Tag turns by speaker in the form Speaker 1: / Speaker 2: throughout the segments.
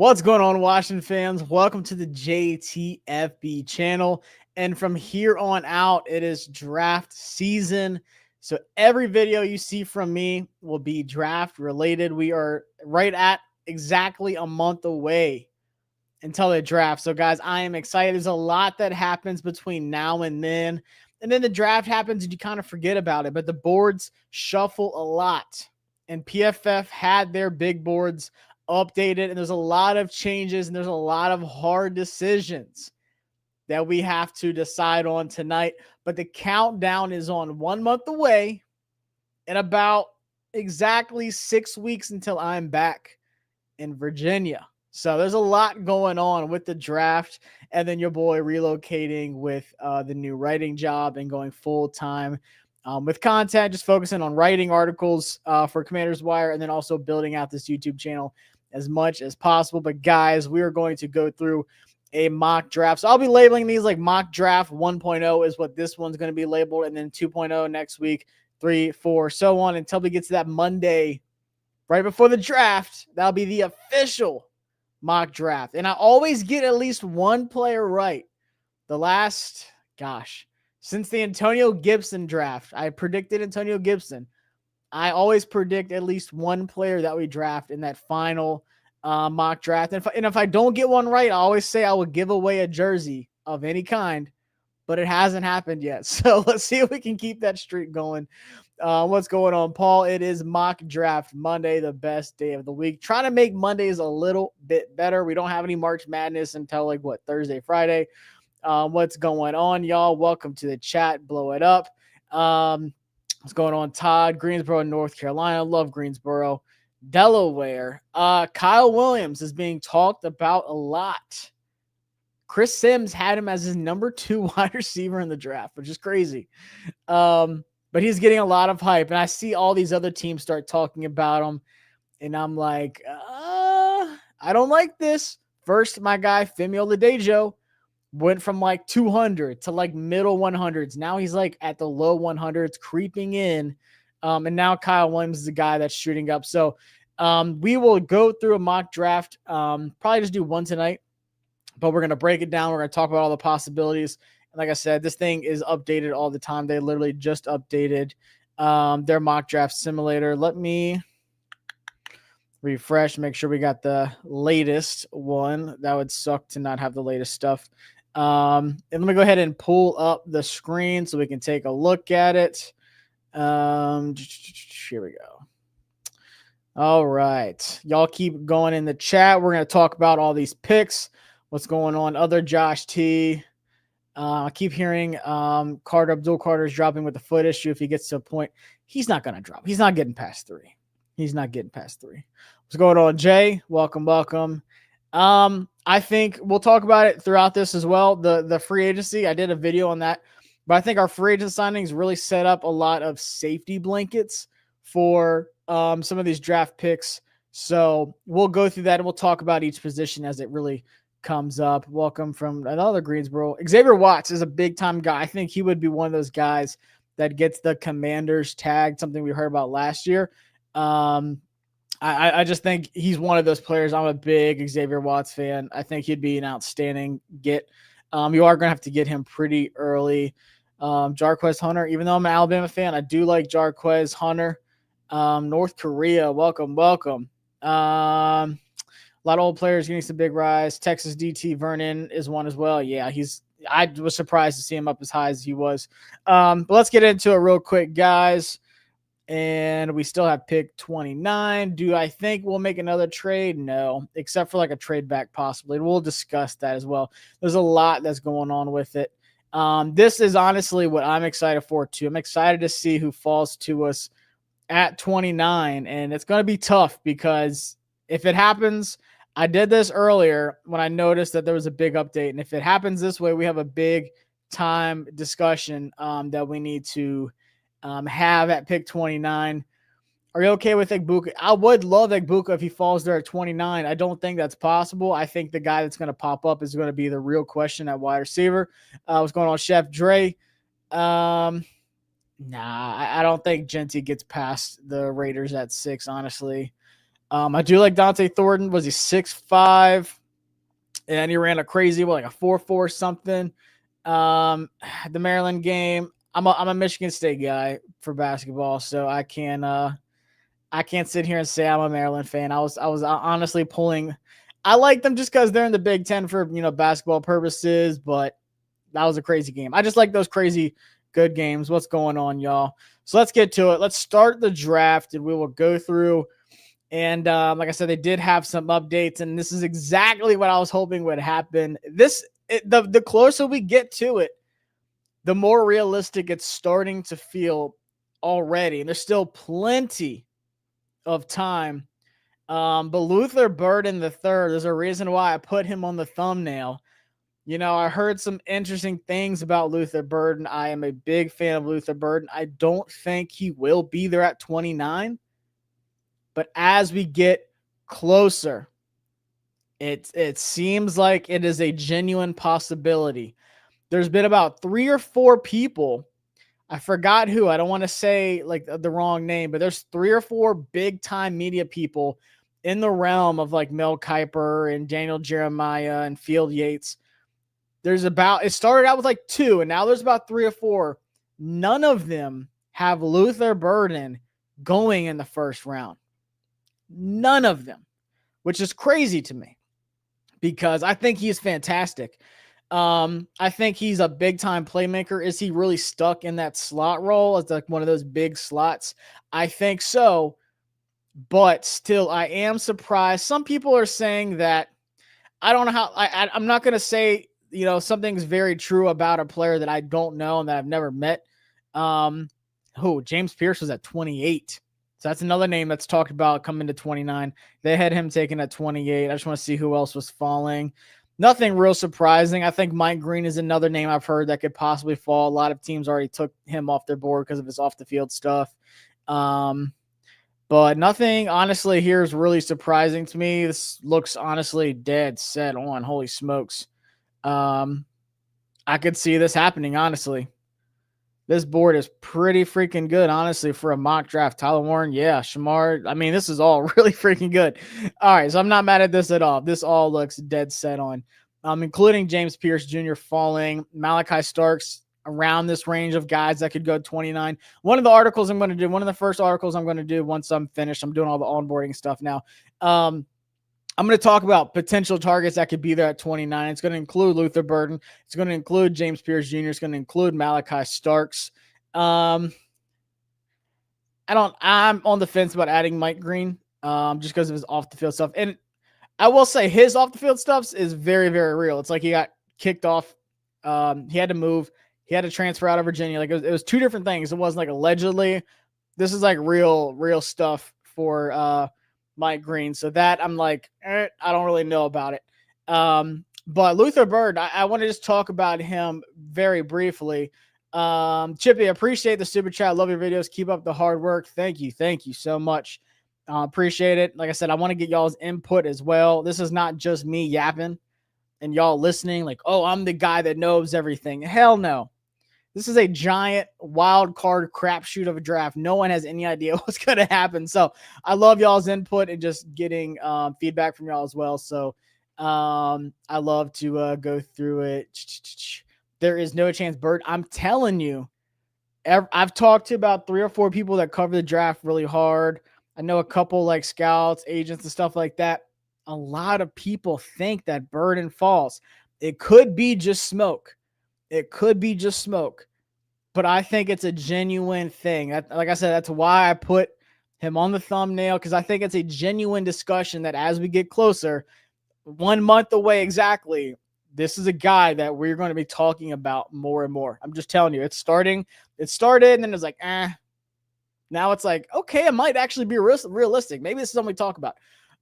Speaker 1: What's going on, Washington fans? Welcome to the JTFB channel. And from here on out, it is draft season. So every video you see from me will be draft related. We are right at exactly a month away until the draft. So, guys, I am excited. There's a lot that happens between now and then. And then the draft happens and you kind of forget about it. But the boards shuffle a lot. And PFF had their big boards updated. And there's a lot of changes and there's a lot of hard decisions that we have to decide on tonight. But the countdown is on 1 month away and about exactly 6 weeks until I'm back in Virginia. So there's a lot going on with the draft, and then your boy relocating with the new writing job and going full-time with content, just focusing on writing articles for Commander's Wire, and then also building out this YouTube channel as much as possible. But guys, we are going to go through a mock draft. So I'll be labeling these like mock draft 1.0 is what this one's going to be labeled, and then 2.0 next week, 3, 4, so on until we get to that Monday right before the draft. That'll be the official mock draft. And I always get at least one player right. The last, since the Antonio Gibson draft, I predicted Antonio Gibson. I always predict at least one player that we draft in that final mock draft. And if I don't get one right, I always say I will give away a jersey of any kind, but it hasn't happened yet. So let's see if we can keep that streak going. What's going on, Paul? It is mock draft Monday, the best day of the week. Trying to make Mondays a little bit better. We don't have any March Madness until Thursday, Friday. What's going on, y'all? Welcome to the chat. Blow it up. What's going on, Todd? Greensboro, North Carolina. Love Greensboro. Delaware. Kyle Williams is being talked about a lot. Chris Sims had him as his number 2 wide receiver in the draft, which is crazy. But he's getting a lot of hype, and I see all these other teams start talking about him, and I'm like, I don't like this. First, my guy, Femi Oladejo, went from 200 to middle 100s. Now he's at the low 100s, creeping in, and now Kyle Williams is the guy that's shooting up. So we will go through a mock draft, probably just do one tonight, but we're going to break it down. We're going to talk about all the possibilities. Like I said, this thing is updated all the time. They literally just updated their mock draft simulator. Let me refresh, make sure we got the latest one. That would suck to not have the latest stuff. And let me go ahead and pull up the screen so we can take a look at it. Here we go. All right. Y'all keep going in the chat. We're going to talk about all these picks. What's going on? Other Josh T. I keep hearing Abdul Carter's dropping with the foot issue. If he gets to a point, he's not going to drop. He's not getting past 3. He's not getting past 3. What's going on, Jay? Welcome. I think we'll talk about it throughout this as well. The free agency, I did a video on that. But I think our free agent signings really set up a lot of safety blankets for some of these draft picks. So we'll go through that and we'll talk about each position as it really comes up. Welcome from another Greensboro. Xavier Watts is a big time guy. I think he would be one of those guys that gets the Commanders tag, something we heard about last year. I just think he's one of those players. I'm a big Xavier Watts fan. I think he'd be an outstanding get. You are going to have to get him pretty early. Jarquez Hunter, even though I'm an Alabama fan, I do like Jarquez Hunter. North Korea, welcome. A lot of old players getting some big rise. Texas DT Vernon is one as well. Yeah, I was surprised to see him up as high as he was. But let's get into it real quick, guys. And we still have pick 29. Do I think we'll make another trade? No, except for a trade back possibly. We'll discuss that as well. There's a lot that's going on with it. This is honestly what I'm excited for too. I'm excited to see who falls to us at 29. And it's going to be tough because if it happens, I did this earlier when I noticed that there was a big update. And if it happens this way, we have a big time discussion that we need to have at pick 29. Are you okay with Egbuka? I would love Egbuka if he falls there at 29. I don't think that's possible. I think the guy that's going to pop up is going to be the real question at wide receiver. What's going on, Chef Dre? I don't think Genty gets past the Raiders at 6, honestly. I do like Dante Thornton. Was he 6'5"? And he ran a crazy, like a 4.4 something. The Maryland game. I'm a Michigan State guy for basketball, so I can't sit here and say I'm a Maryland fan. I was honestly pulling. I like them just because they're in the Big Ten for basketball purposes, but that was a crazy game. I just like those crazy good games. What's going on, y'all? So let's get to it. Let's start the draft, and we will go through. And like I said, they did have some updates, and this is exactly what I was hoping would happen. The closer we get to it, the more realistic it's starting to feel already. And there's still plenty of time. But Luther Burden III, there's a reason why I put him on the thumbnail. I heard some interesting things about Luther Burden. I am a big fan of Luther Burden. I don't think he will be there at 29. But as we get closer, it seems like it is a genuine possibility. There's been about 3 or 4 people. I forgot who. I don't want to say like the wrong name, but there's 3 or 4 big time media people in the realm of like Mel Kiper and Daniel Jeremiah and Field Yates. It started out with like 2, and now there's about 3 or 4. None of them have Luther Burden going in the first round. None of them, which is crazy to me because I think he's fantastic. I think he's a big time playmaker. Is he really stuck in that slot role as like one of those big slots? I think so, but still, I am surprised. Some people are saying that I don't know how. I'm not going to say something's very true about a player that I don't know and that I've never met. James Pierce was at 28. So that's another name that's talked about coming to 29. They had him taken at 28. I just want to see who else was falling. Nothing real surprising. I think Mike Green is another name I've heard that could possibly fall. A lot of teams already took him off their board because of his off-the-field stuff. But nothing, honestly, here is really surprising to me. This looks honestly dead set on. Holy smokes. I could see this happening, honestly. This board is pretty freaking good, honestly, for a mock draft. Tyler Warren, yeah. Shamar, I mean, this is all really freaking good. All right, so I'm not mad at this at all. This all looks dead set on, including James Pierce Jr. falling, Malachi Starks around this range of guys that could go 29. One of the first articles I'm going to do once I'm finished, I'm doing all the onboarding stuff now. I'm going to talk about potential targets that could be there at 29. It's going to include Luther Burden. It's going to include James Pierce Jr. It's going to include Malachi Starks. I'm on the fence about adding Mike Green just because of his off the field stuff. And I will say his off the field stuff is very, very real. It's like he got kicked off. He had to move. He had to transfer out of Virginia. Like it was 2 different things. It wasn't like allegedly. This is like real stuff for Mike Green. So that I'm like, I don't really know about it. But Luther Bird, I want to just talk about him very briefly. Chippy, appreciate the super chat. Love your videos. Keep up the hard work. Thank you. Thank you so much. Appreciate it. Like I said, I want to get y'all's input as well. This is not just me yapping and y'all listening like, oh, I'm the guy that knows everything. Hell no. This is a giant wild card crapshoot of a draft. No one has any idea what's going to happen. So I love y'all's input and just getting feedback from y'all as well. So I love to go through it. There is no chance, Bert. I'm telling you, I've talked to about 3 or 4 people that cover the draft really hard. I know a couple like scouts, agents, and stuff like that. A lot of people think that Burden falls. It could be just smoke. But I think it's a genuine thing. Like I said, that's why I put him on the thumbnail, because I think it's a genuine discussion that as we get closer, 1 month away exactly, this is a guy that we're going to be talking about more and more. I'm just telling you, it started, and then it's like, now it's like, okay, it might actually be realistic. Maybe this is something we talk about.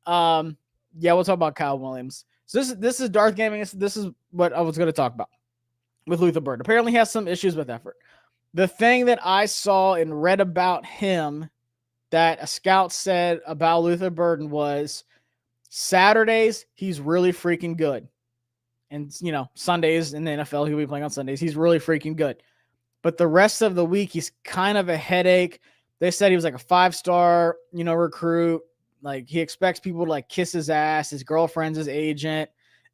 Speaker 1: Yeah, we'll talk about Kyle Williams. So this is Darth Gaming. This is what I was going to talk about with Luther Bird. Apparently he has some issues with effort. The thing that I saw and read about him that a scout said about Luther Burden was Saturdays, he's really freaking good. And, Sundays in the NFL, he'll be playing on Sundays. He's really freaking good. But the rest of the week, he's kind of a headache. They said he was like a 5-star, recruit, Like he expects people to like kiss his ass. His girlfriend's his agent.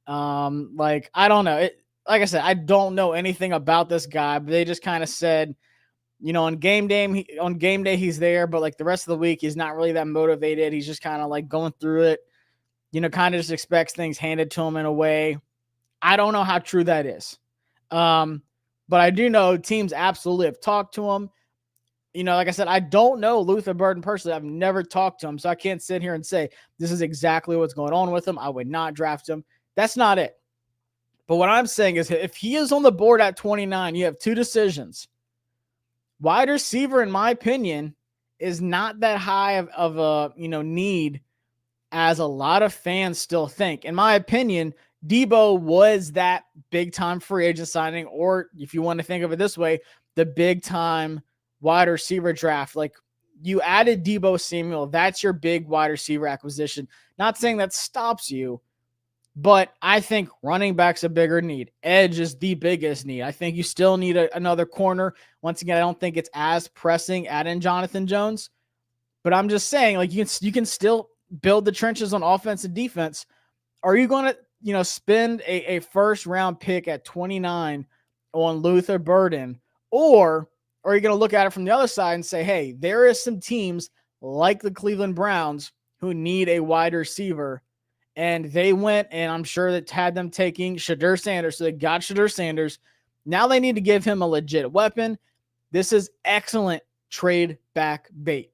Speaker 1: Like I don't know. Like I said, I don't know anything about this guy, but they just kind of said, on game day he's there, but like the rest of the week he's not really that motivated. He's just kind of like going through it. Kind of just expects things handed to him in a way. I don't know how true that is. But I do know teams absolutely have talked to him. Like I said, I don't know Luther Burden personally. I've never talked to him, so I can't sit here and say this is exactly what's going on with him. I would not draft him. That's not it. But what I'm saying is if he is on the board at 29, you have two decisions. Wide receiver, in my opinion, is not that high of a need as a lot of fans still think. In my opinion, Debo was that big time free agent signing, or if you want to think of it this way, the big time wide receiver draft. Like you added Debo Samuel, that's your big wide receiver acquisition. Not saying that stops you, but I think running back's a bigger need. Edge is the biggest need. I think you still need another corner. Once again, I don't think it's as pressing add in Jonathan Jones, but I'm just saying like you can still build the trenches on offense and defense. Are you going to, spend a first round pick at 29 on Luther Burden, or are you going to look at it from the other side and say, hey, there is some teams like the Cleveland Browns who need a wide receiver, and they went, and I'm sure that had them taking Shedeur Sanders, so they got Shedeur Sanders. Now they need to give him a legit weapon. This is excellent trade back bait.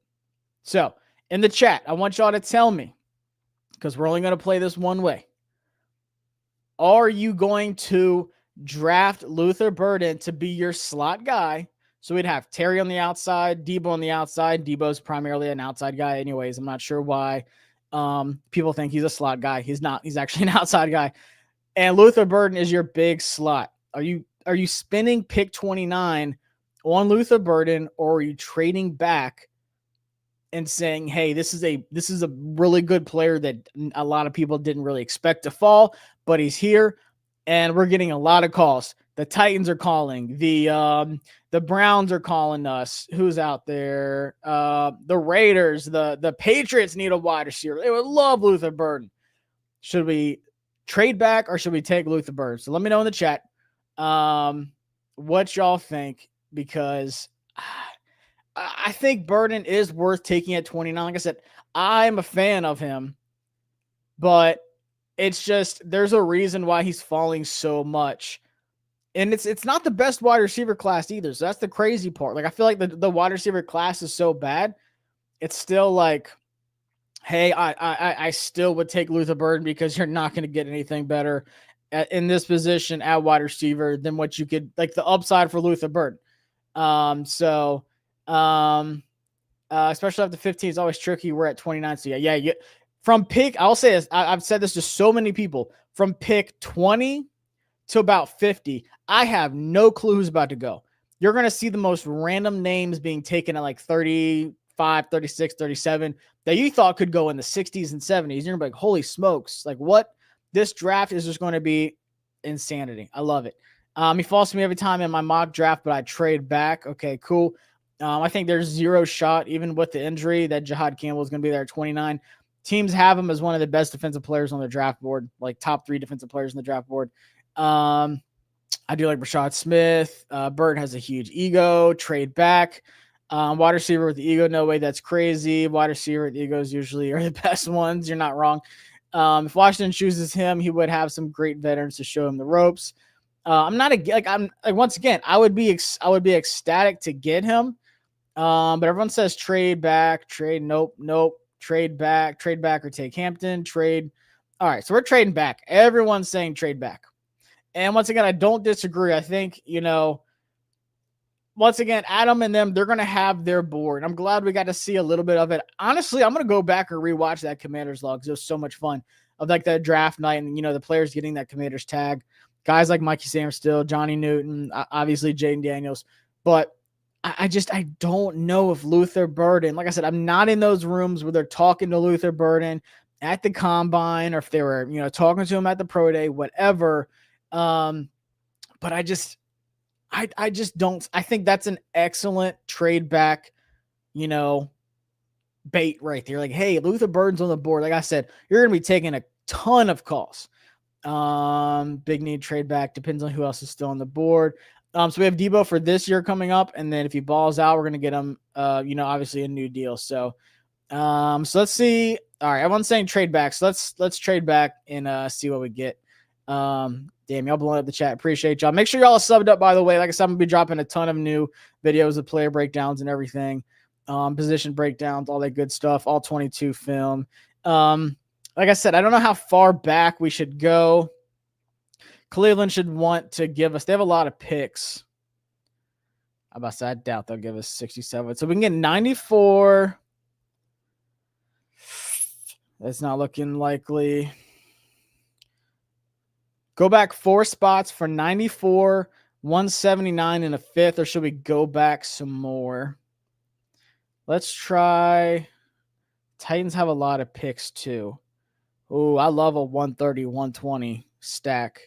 Speaker 1: So in the chat, I want y'all to tell me, because we're only going to play this one way. Are you going to draft Luther Burden to be your slot guy? So we'd have Terry on the outside, Debo on the outside. Debo's primarily an outside guy anyways. I'm not sure why people think he's a slot guy. He's not. He's actually an outside guy. And Luther Burden is your big slot. Are you spending pick 29 on Luther Burden, or are you trading back and saying, hey, this is a really good player that a lot of people didn't really expect to fall, but he's here, and we're getting a lot of calls. The Titans are calling. The Browns are calling us. Who's out there? The Raiders, the Patriots need a wide receiver. They would love Luther Burden. Should we trade back or should we take Luther Burden? So let me know in the chat what y'all think, because I think Burden is worth taking at 29. Like I said, I'm a fan of him, but it's just there's a reason why he's falling so much. And it's not the best wide receiver class either. So that's the crazy part. Like I feel like the wide receiver class is so bad. It's still like, hey, I still would take Luther Burden because you're not going to get anything better in this position at wide receiver than what you could, like the upside for Luther Burden. Especially after 15 is always tricky. We're at 29. So yeah. From pick, I'll say this. I've said this to so many people. From pick 20 to about 50, I have no clue who's about to go. You're going to see the most random names being taken at like 35, 36, 37 that you thought could go in the 60s and 70s. You're going to be like, holy smokes. Like what? This draft is just going to be insanity. I love it. He falls to me every time in my mock draft, but I trade back. Okay, cool. I think there's zero shot, even with the injury, that Jihad Campbell is going to be there at 29. Teams have him as one of the best defensive players on the draft board, like top 3 defensive players on the draft board. I do like Rashad Smith. Bird has a huge ego. Trade back. Wide receiver with the ego, no way, that's crazy. Wide receiver with egos usually are the best ones. You're not wrong. If Washington chooses him, he would have some great veterans to show him the ropes. Once again, I would be ecstatic to get him. But everyone says trade back, nope, trade back or take Hampton, trade. All right, so we're trading back. Everyone's saying trade back. And once again, I don't disagree. I think, once again, Adam and them, they're going to have their board. I'm glad we got to see a little bit of it. Honestly, I'm going to go back and rewatch that Commanders log because it was so much fun of like that draft night and, the players getting that Commanders tag. Guys like Mikey Sainristil, Johnny Newton, obviously Jaden Daniels. But I don't know if Luther Burden, like I said, I'm not in those rooms where they're talking to Luther Burden at the combine or if they were, talking to him at the pro day, whatever. But I just don't. I think that's an excellent trade back, bait right there. Like, hey, Luther Burden's on the board. Like I said, you're going to be taking a ton of calls. Big need trade back. Depends on who else is still on the board. So we have Debo for this year coming up. And then if he balls out, we're going to get him, obviously a new deal. So let's see. All right. Everyone's saying trade back. So let's trade back and see what we get. Damn, y'all blowing up the chat. Appreciate y'all. Make sure y'all are subbed up, by the way. Like I said, I'm going to be dropping a ton of new videos of player breakdowns and everything. Position breakdowns, all that good stuff, all 22 film. Like I said, I don't know how far back we should go. Cleveland should want to give us, they have a lot of picks. I doubt they'll give us 67. So we can get 94. That's not looking likely. Go back 4 spots for 94, 179 and a 5th, or should we go back some more? Let's try. Titans have a lot of picks too. Oh, I love a 130, 120 stack.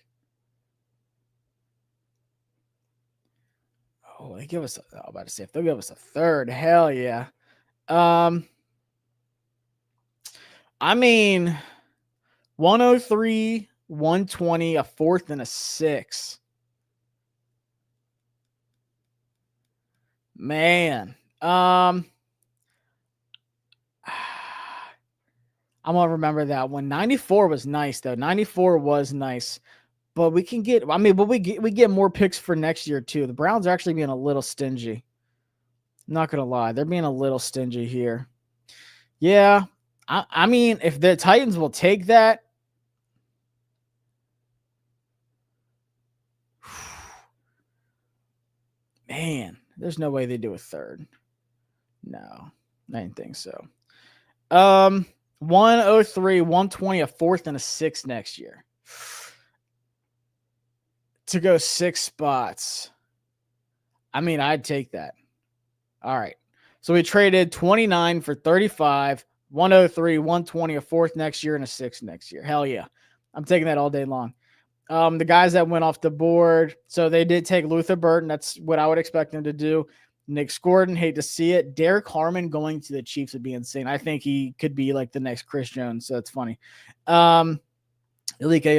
Speaker 1: Oh, they give us, I'm about to say, if they'll give us a 3rd, hell yeah. I mean, 103, 120, a 4th, and a 6th. Man. I'm gonna remember that one. 94 was nice though. 94 was nice, but we can get. we get more picks for next year too. The Browns are actually being a little stingy. Not gonna lie, they're being a little stingy here. Yeah, I mean, if the Titans will take that, man, there's no way they do a 3rd. No, I didn't think so. 103, 120, a 4th, and a 6th next year. To go 6 spots. I mean, I'd take that. All right. So we traded 29 for 35, 103, 120, a 4th next year, and a 6th next year. Hell yeah. I'm taking that all day long. The guys that went off the board, so they did take Luther Burden. That's what I would expect them to do. Nick Gordon, hate to see it. Derek Harmon going to the Chiefs would be insane. I think he could be like the next Chris Jones, so that's funny. Elike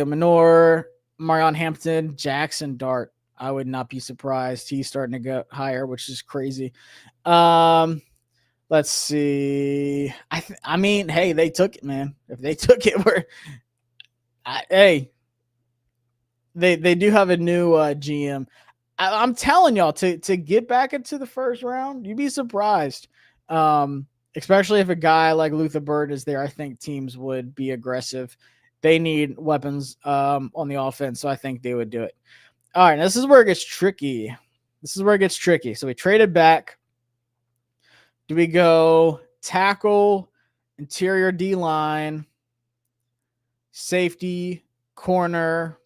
Speaker 1: Manor, Marion Hampton, Jackson Dart. I would not be surprised. He's starting to go higher, which is crazy. Let's see. I mean, hey, they took it, man. If they took it, they do have a new GM. I'm telling y'all to get back into the first round, you'd be surprised. Especially if a guy like Luther Burden is there, I think teams would be aggressive. They need weapons on the offense, so I think they would do it. All right, this is where it gets tricky. So we traded back. Do we go tackle, interior D-line, safety, corner?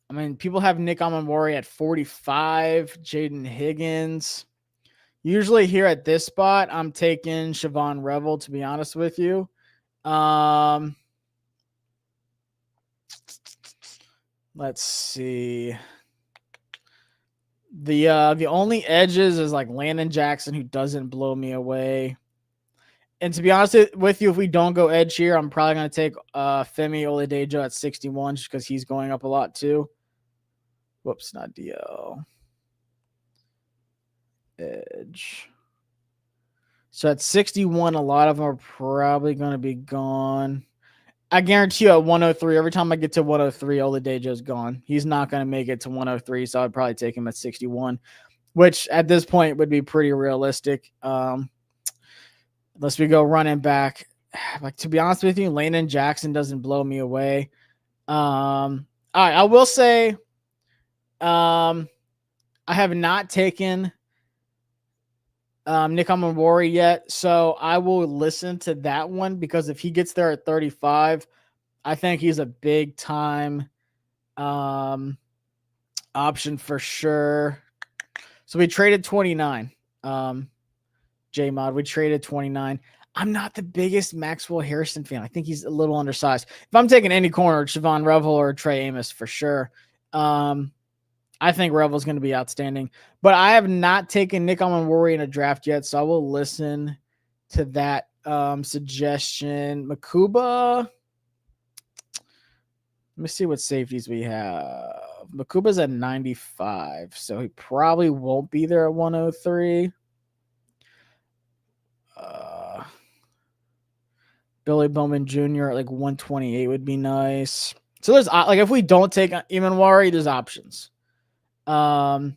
Speaker 1: I mean, people have Nick Amamori at 45, Jaden Higgins. Usually here at this spot, I'm taking Siobhan Revel, to be honest with you. Let's see. The only edges is like Landon Jackson, who doesn't blow me away. And to be honest with you, if we don't go edge here, I'm probably going to take Femi Oladejo at 61 just because he's going up a lot too. Whoops, not DL. Edge. So at 61, a lot of them are probably going to be gone. I guarantee you at 103, every time I get to 103, Oladejo's gone. He's not going to make it to 103, so I'd probably take him at 61, which at this point would be pretty realistic. Unless we go running back. Like, to be honest with you, Landon Jackson doesn't blow me away. All right, I will say I have not taken Nick Amamori yet, so I will listen to that one because if he gets there at 35, I think he's a big time option for sure. So we traded 29. J-Mod, we traded 29. I'm not the biggest Maxwell Harrison fan. I think he's a little undersized. If I'm taking any corner, Siobhan Revel or Trey Amos for sure. I I think Revel's going to be outstanding. But I have not taken Nick Almonwory in a draft yet, so I will listen to that suggestion. Makuba. Let me see what safeties we have. Makuba's at 95, so he probably won't be there at 103. Billy Bowman Jr. at like 128 would be nice. So there's like if we don't take Emanwari, there's options. But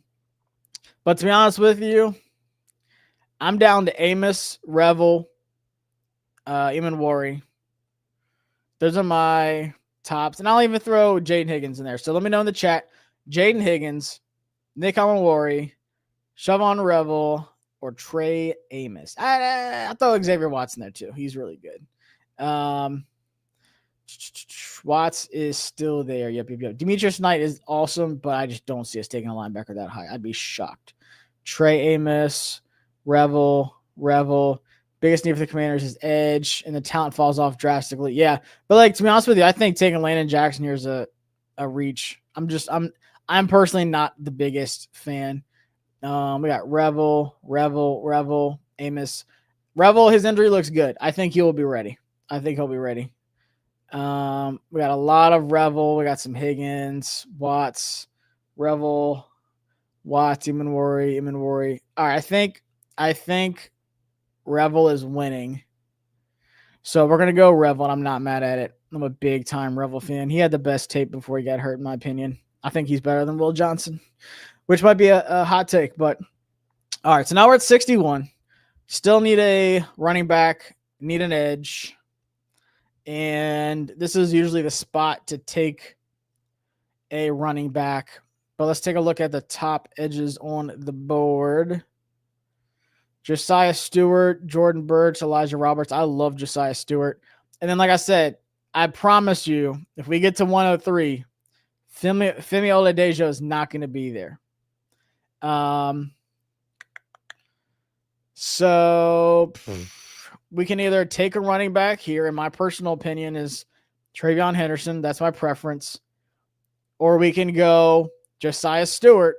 Speaker 1: to be honest with you, I'm down to Amos, Revel, Emanwari. Those are my tops. And I'll even throw Jaden Higgins in there. So let me know in the chat. Jaden Higgins, Nick Almonwory, Shavon Revel, or Trey Amos. I throw Xavier Watson there too. He's really good. Watts is still there. Yep. Demetrius Knight is awesome, but I just don't see us taking a linebacker that high. I'd be shocked. Trey Amos, Revel. Biggest need for the Commanders is edge, and the talent falls off drastically. Yeah, but like to be honest with you, I think taking Landon Jackson here is a reach. I'm personally not the biggest fan. We got Revel, Amos. Revel, his injury looks good. I think he'll be ready. We got a lot of Revel. We got some Higgins, Watts, Revel, Watts, Emanwari. All right, I think Revel is winning. So we're going to go Revel, and I'm not mad at it. I'm a big-time Revel fan. He had the best tape before he got hurt, in my opinion. I think he's better than Will Johnson, which might be a hot take. But all right, so now we're at 61. Still need a running back, need an edge. And this is usually the spot to take a running back. But let's take a look at the top edges on the board. Josiah Stewart, Jordan Burch, Elijah Roberts. I love Josiah Stewart. And then, like I said, I promise you, if we get to 103, Femi Oladejo is not going to be there. So we can either take a running back here, and my personal opinion is TreVeyon Henderson. That's my preference. Or we can go Josiah Stewart.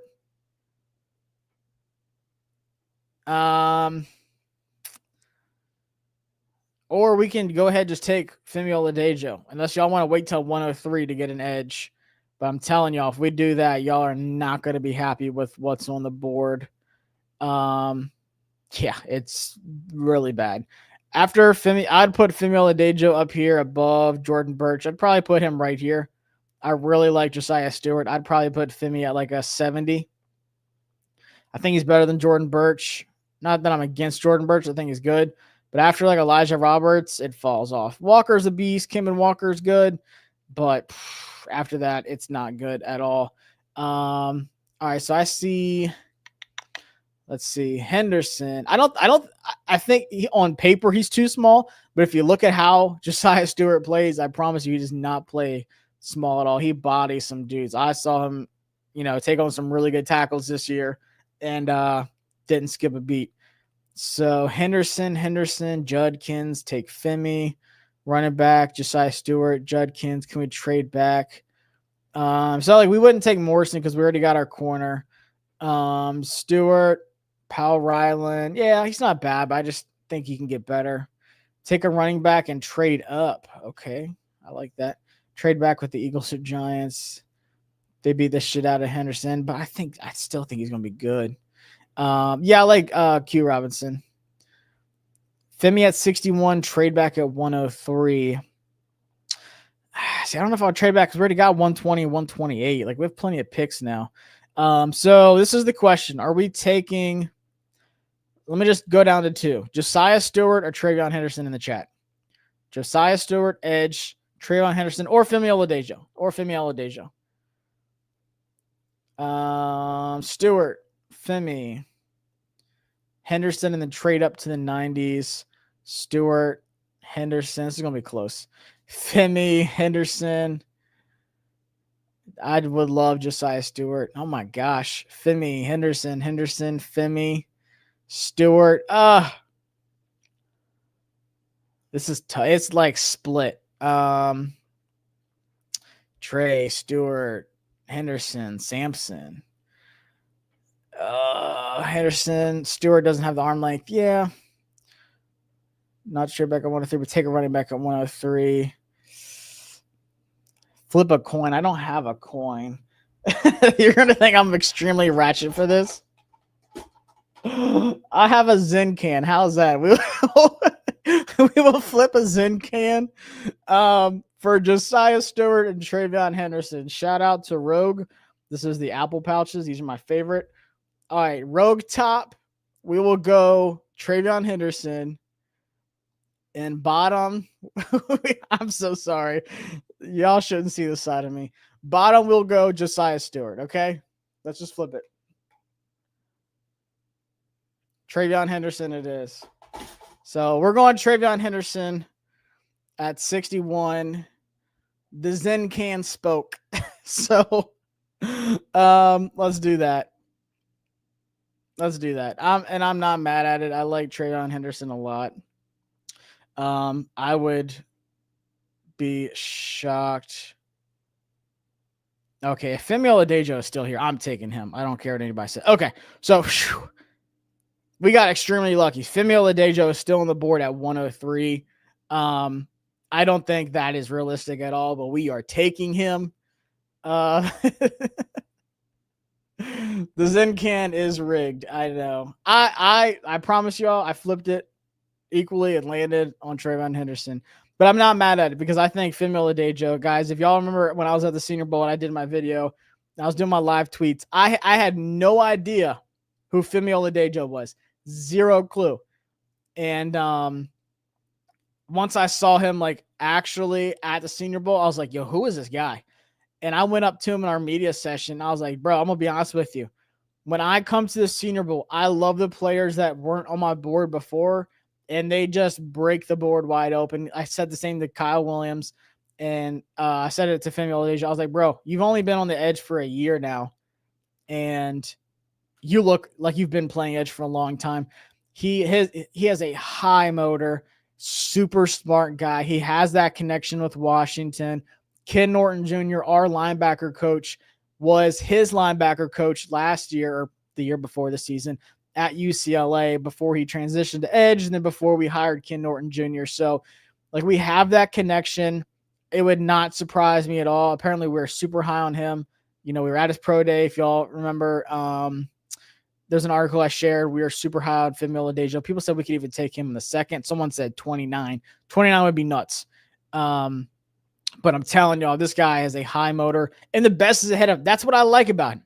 Speaker 1: Or we can go ahead and just take Femi Oladejo, unless y'all want to wait till 103 to get an edge. But I'm telling y'all, if we do that, y'all are not going to be happy with what's on the board. Yeah, it's really bad. After Femi, I'd put Femi Oladejo up here above Jordan Burch. I'd probably put him right here. I really like Josiah Stewart. I'd probably put Femi at like a 70. I think he's better than Jordan Burch. Not that I'm against Jordan Burch. I think he's good. But after like Elijah Roberts, it falls off. Walker's a beast. Kim and Walker's good. But after that, it's not good at all. All right, so I see... Let's see, Henderson. I think on paper he's too small, but if you look at how Josiah Stewart plays, I promise you he does not play small at all. He bodies some dudes. I saw him, take on some really good tackles this year and didn't skip a beat. So Henderson, Judkins, take Femi, running back, Josiah Stewart, Judkins. Can we trade back? So like we wouldn't take Morrison because we already got our corner. Stewart, Powell Ryland. Yeah, he's not bad, but I just think he can get better. Take a running back and trade up. Okay, I like that. Trade back with the Eagles or Giants. They beat the shit out of Henderson, but I still think he's going to be good. Yeah, I like Q Robinson. Femi at 61, trade back at 103. See, I don't know if I'll trade back because we already got 120, 128. Like, we have plenty of picks now. So this is the question. Are we taking... Let me just go down to two. Josiah Stewart or TreVeyon Henderson in the chat. Josiah Stewart, edge, TreVeyon Henderson, or Femi Oladejo. Stewart, Femi, Henderson, and then trade up to the 90s. Stewart, Henderson. This is going to be close. Femi, Henderson. I would love Josiah Stewart. Oh, my gosh. Femi, Henderson, Femi, Stewart. This is tough. It's like split. Trey, Stewart, Henderson, Sampson. Henderson. Stewart doesn't have the arm length. Yeah. Not sure back at 103, but take a running back at 103. Flip a coin. I don't have a coin. You're going to think I'm extremely ratchet for this. I have a Zen can. How's that? We will flip a Zen can for Josiah Stewart and TreVeyon Henderson. Shout out to Rogue. This is the Apple pouches. These are my favorite. All right, Rogue top. We will go TreVeyon Henderson. And bottom, I'm so sorry. Y'all shouldn't see this side of me. Bottom will go Josiah Stewart, okay? Let's just flip it. TreVeyon Henderson it is. So we're going TreVeyon Henderson at 61. The Zen can spoke. So let's do that. Let's do that. I'm not mad at it. I like TreVeyon Henderson a lot. I would be shocked. Okay, if Femi Oladejo is still here, I'm taking him. I don't care what anybody says. Okay, so we got extremely lucky. Femi Oladejo is still on the board at 103. I don't think that is realistic at all, but we are taking him. The Zen can is rigged. I know. I promise y'all, I flipped it equally and landed on TreVeyon Henderson. But I'm not mad at it because I think Femi Oladejo, guys, if y'all remember when I was at the Senior Bowl and I did my video, I was doing my live tweets, I had no idea who Femi Oladejo was. Zero clue. And once I saw him like actually at the Senior Bowl, I was like, yo, who is this guy? And I went up to him in our media session. I was like, bro, I'm going to be honest with you. When I come to the Senior Bowl, I love the players that weren't on my board before, and they just break the board wide open. I said the same to Kyle Williams, and I said it to Femi Oladejo. I was like, bro, you've only been on the edge for a year now, and you look like you've been playing edge for a long time. He has a high motor, super smart guy. He has that connection with Washington. Ken Norton Jr., our linebacker coach, was his linebacker coach last year or the year before the season at UCLA before he transitioned to edge and then before we hired Ken Norton Jr. So, like, we have that connection. It would not surprise me at all. Apparently, we're super high on him. You know, we were at his pro day, if y'all remember. There's an article I shared. We were super high on Femi Oladejo. People said we could even take him in the second. Someone said 29. 29 would be nuts. But I'm telling y'all, this guy has a high motor, and the best is ahead of him. That's what I like about him.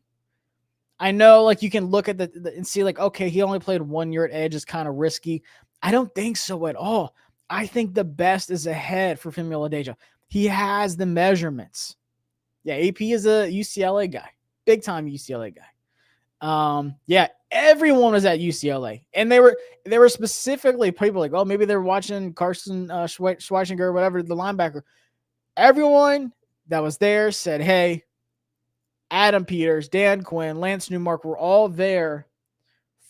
Speaker 1: I know, like, you can look at the and see, like, okay, he only played 1 year at edge. It's kind of risky. I don't think so at all. I think the best is ahead for Femi Oladejo. He has the measurements. Yeah, AP is a UCLA guy, big time UCLA guy. Yeah, everyone was at UCLA, and they were specifically people like, oh, maybe they're watching Carson Schweizinger or whatever, the linebacker. Everyone that was there said, hey, Adam Peters, Dan Quinn, Lance Newmark were all there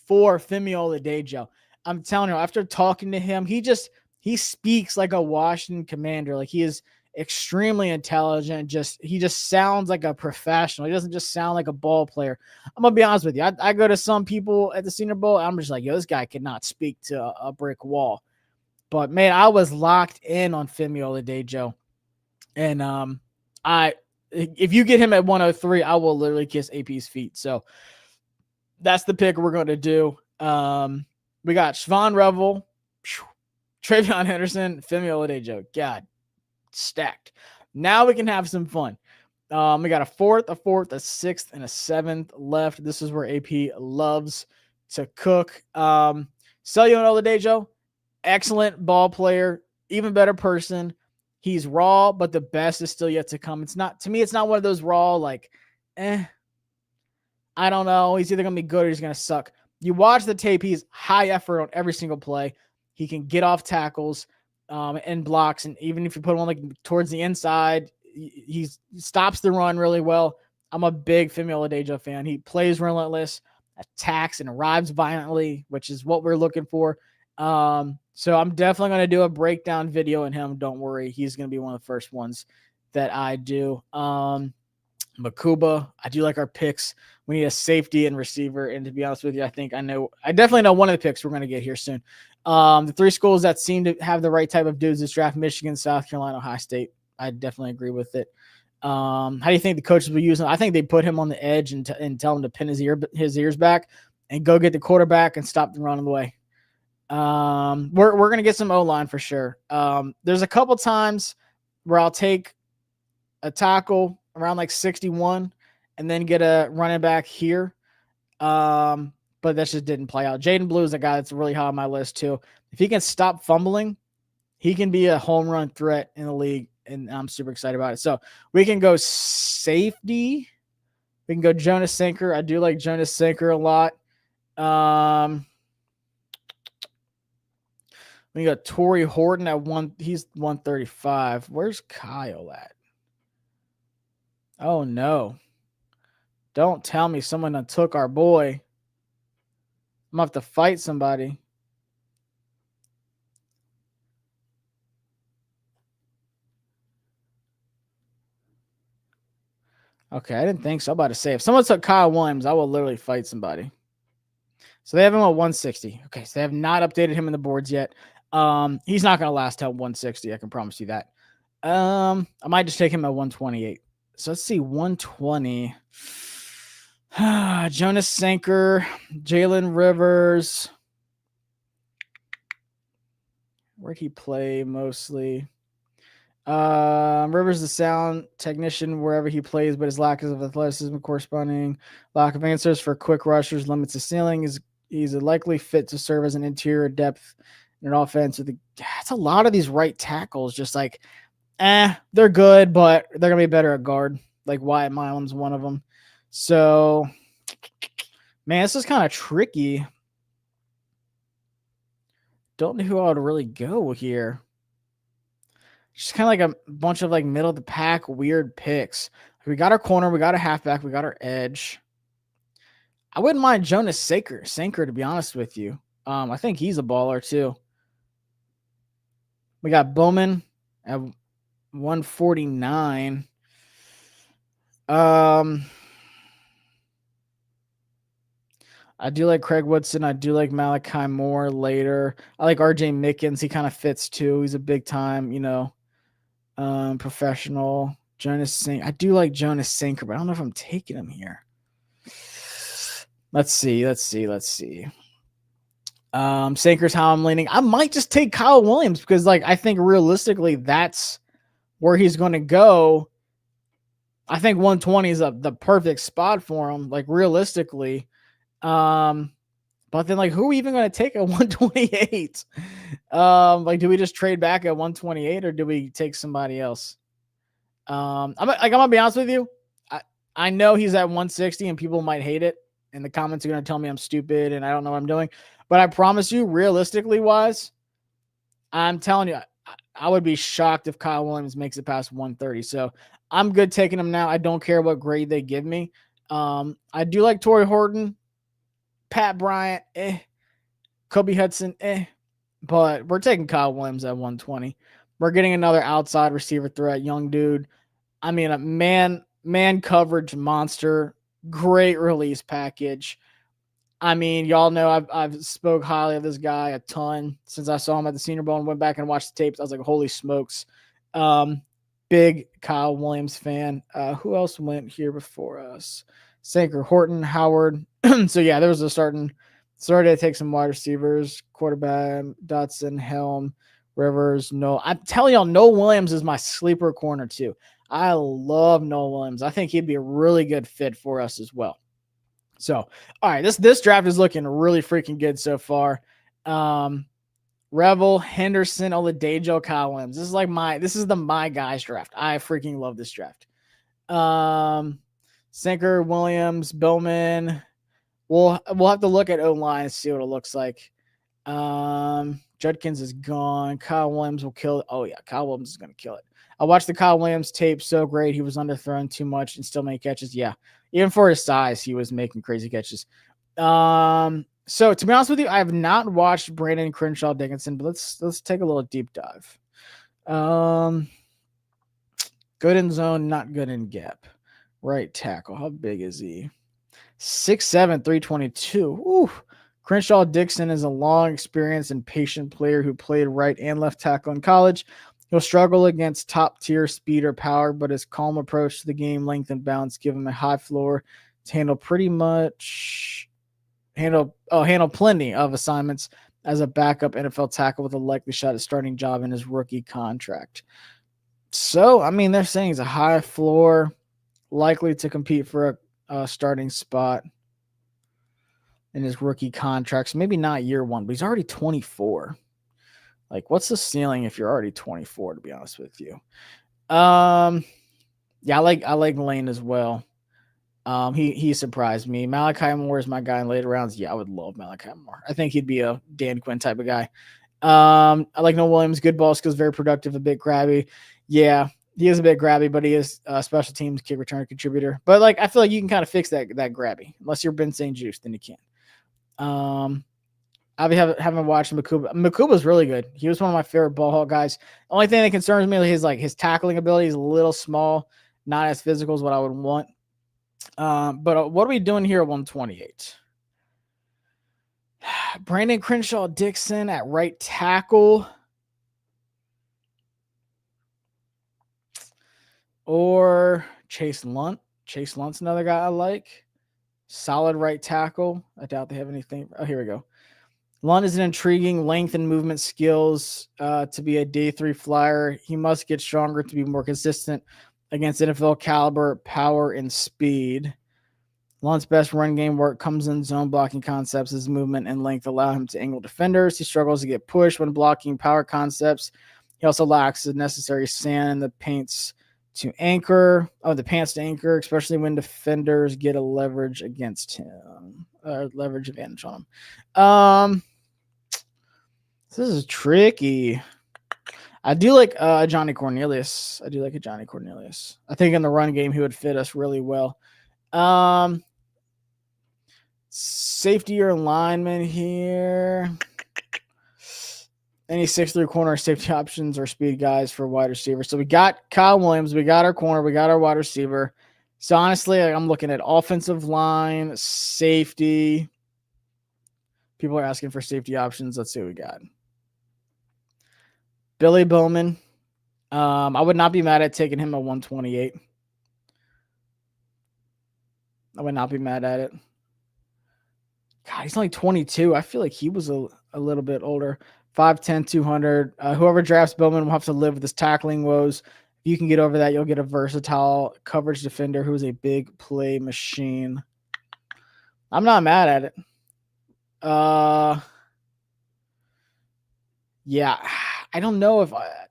Speaker 1: for Femi Oladejo. I'm telling you, after talking to him, he speaks like a Washington commander. Like, he is extremely intelligent. He just sounds like a professional. He doesn't just sound like a ball player. I'm going to be honest with you. I go to some people at the Senior Bowl, I'm just like, yo, this guy cannot speak to a brick wall. But, man, I was locked in on Femi Oladejo. And if you get him at 103, I will literally kiss AP's feet. So that's the pick we're going to do. We got Siobhan Revel, TreVeyon Henderson, Femi Oladejo. God, stacked. Now we can have some fun. We got a fourth, a sixth, and a seventh left. This is where AP loves to cook. Celio Oladejo, excellent ball player, even better person. He's raw, but the best is still yet to come. It's not one of those raw, like, I don't know. He's either going to be good or he's going to suck. You watch the tape, he's high effort on every single play. He can get off tackles and blocks, and even if you put him on like towards the inside, he stops the run really well. I'm a big Femi Oladejo fan. He plays relentless, attacks, and arrives violently, which is what we're looking for. So I'm definitely going to do a breakdown video on him. Don't worry. He's going to be one of the first ones that I do. Makuba. I do like our picks. We need a safety and receiver. And to be honest with you, I definitely know one of the picks we're going to get here soon. The three schools that seem to have the right type of dudes this draft: Michigan, South Carolina, Ohio State. I definitely agree with it. How do you think the coaches will use him? I think they put him on the edge and tell him to pin his ears back and go get the quarterback and stop the run of the way. We're gonna get some O-line for sure. There's a couple times where I'll take a tackle around like 61 and then get a running back here. But that just didn't play out. Jaden Blue is a guy that's really high on my list too. If he can stop fumbling, he can be a home run threat in the league, and I'm super excited about it. So we can go safety. We can go Jonas Sinker. I do like Jonas Sinker a lot. We got Torrey Horton at he's 135. Where's Kyle at? Oh no. Don't tell me someone done took our boy. I'm gonna have to fight somebody. Okay, I didn't think so. I'm about to say, if someone took Kyle Williams, I will literally fight somebody. So they have him at 160. Okay, so they have not updated him in the boards yet. He's not going to last till 160. I can promise you that. I might just take him at 128. So let's see, 120. Jonas Sinker, Jalen Rivers. Where'd he play mostly? Rivers the sound technician wherever he plays, but his lack of athleticism corresponding lack of answers for quick rushers limits his ceiling. He's a likely fit to serve as an interior depth in an offense. It's a lot of these right tackles, just like, they're good, but they're gonna be better at guard. Like Wyatt Milam's one of them. So, man, this is kind of tricky. Don't know who I would really go here. Just kind of like a bunch of like middle of the pack weird picks. We got our corner, we got a halfback, we got our edge. I wouldn't mind Jonas Sinker, to be honest with you. I think he's a baller too. We got Bowman at 149. I do like Craig Woodson. I do like Malachi Moore later. I like RJ Mickens. He kind of fits too. He's a big time, professional. Jonas Sinker. I do like Jonas Sinker, but I don't know if I'm taking him here. Let's see. Sinker's how I'm leaning. I might just take Kyle Williams because, like, I think realistically that's where he's going to go. I think 120 is the perfect spot for him, like realistically. But then, like, who are we even going to take at 128? Like, do we just trade back at 128 or do we take somebody else? I'm gonna be honest with you. I know he's at 160 and people might hate it, and the comments are going to tell me I'm stupid and I don't know what I'm doing. But I promise you, realistically wise, I'm telling you, I would be shocked if Kyle Williams makes it past 130. So I'm good taking him now. I don't care what grade they give me. I do like Torrey Horton, Pat Bryant, Kobe Hudson, but we're taking Kyle Williams at 120. We're getting another outside receiver threat, young dude. I mean, a man coverage monster, great release package. I mean, y'all know I've spoke highly of this guy a ton since I saw him at the Senior Bowl and went back and watched the tapes. I was like, holy smokes. Big Kyle Williams fan. Who else went here before us? Sinker, Horton, Howard. So, yeah, there was a started to take some wide receivers, quarterback, Dotson, Helm, Rivers. No, I'm telling y'all, Noah Williams is my sleeper corner too. I love Noah Williams. I think he'd be a really good fit for us as well. So, all right, this draft is looking really freaking good so far. Revel, Henderson, Oladejo, Kyle Williams. This is the my guys draft. I freaking love this draft. Sinker, Williams, Bowman. We'll have to look at O-line and see what it looks like. Judkins is gone. Kyle Williams will kill it. Oh yeah, Kyle Williams is gonna kill it. I watched the Kyle Williams tape. So great. He was underthrown too much and still made catches. Yeah. Even for his size, he was making crazy catches. So to be honest with you, I have not watched Brandon Crenshaw Dickinson, but let's take a little deep dive. Good in zone, not good in gap. Right tackle. How big is he? 6'7", 322. Ooh. Crenshaw Dixon is a long, experienced, and patient player who played right and left tackle in college. He'll struggle against top-tier speed or power, but his calm approach to the game, length, and balance give him a high floor to handle plenty of assignments as a backup NFL tackle with a likely shot at starting job in his rookie contract. So, I mean, they're saying he's a high floor, likely to compete for a starting spot in his rookie contract. So maybe not year one, but he's already 24. Like, what's the ceiling if you're already 24, to be honest with you? Yeah, I like Lane as well. He surprised me. Malachi Moore is my guy in later rounds. Yeah, I would love Malachi Moore. I think he'd be a Dan Quinn type of guy. I like Noah Williams. Good ball skills, very productive, a bit grabby. Yeah, he is a bit grabby, but he is a special teams kick return contributor. But like, I feel like you can kind of fix that grabby. Unless you're Ben St. Juste, then you can't. I haven't watched Makuba. Makuba's really good. He was one of my favorite ball hawk guys. The only thing that concerns me is his tackling ability is a little small, not as physical as what I would want. But what are we doing here at 128? Brandon Crenshaw Dixon at right tackle. Or Chase Lunt. Chase Lunt's another guy I like. Solid right tackle. I doubt they have anything. Oh, here we go. Lunt is an intriguing length and movement skills to be a day 3 flyer. He must get stronger to be more consistent against NFL caliber, power, and speed. Lunt's best run game work comes in zone blocking concepts. His movement and length allow him to angle defenders. He struggles to get pushed when blocking power concepts. He also lacks the necessary sand in the pants to anchor, especially when defenders get a leverage against him, leverage advantage on him. This is tricky. I do like Johnny Cornelius. I think in the run game, he would fit us really well. Safety or lineman here. Any 6'3" corner safety options or speed guys for wide receiver. So we got Kyle Williams, we got our corner, we got our wide receiver. So honestly, I'm looking at offensive line, safety. People are asking for safety options. Let's see what we got. Billy Bowman. I would not be mad at taking him at 128. I would not be mad at it. God, he's only 22. I feel like he was a little bit older. 5'10", 200. Whoever drafts Bowman will have to live with his tackling woes. If you can get over that, you'll get a versatile coverage defender who is a big play machine. I'm not mad at it. Yeah, I don't know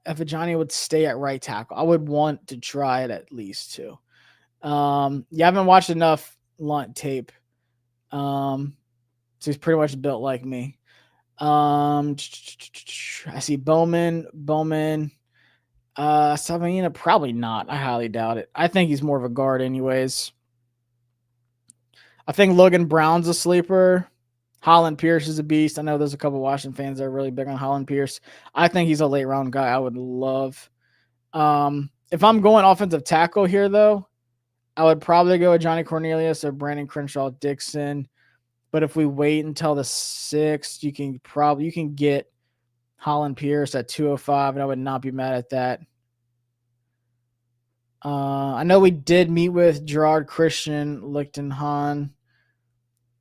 Speaker 1: if Johnny would stay at right tackle. I would want to try it at least too. I haven't watched enough Lunt tape. So he's pretty much built like me. I see Bowman. Savannah, probably not. I highly doubt it. I think he's more of a guard anyways. I think Logan Brown's a sleeper. Holland Pierce is a beast. I know there's a couple Washington fans that are really big on Holland Pierce. I think he's a late round guy I would love. If I'm going offensive tackle here, though, I would probably go with Johnny Cornelius or Brandon Crenshaw Dixon. But if we wait until the 6th, you can get Holland Pierce at 205, and I would not be mad at that. I know we did meet with Gerard Christian Lichtenhahn.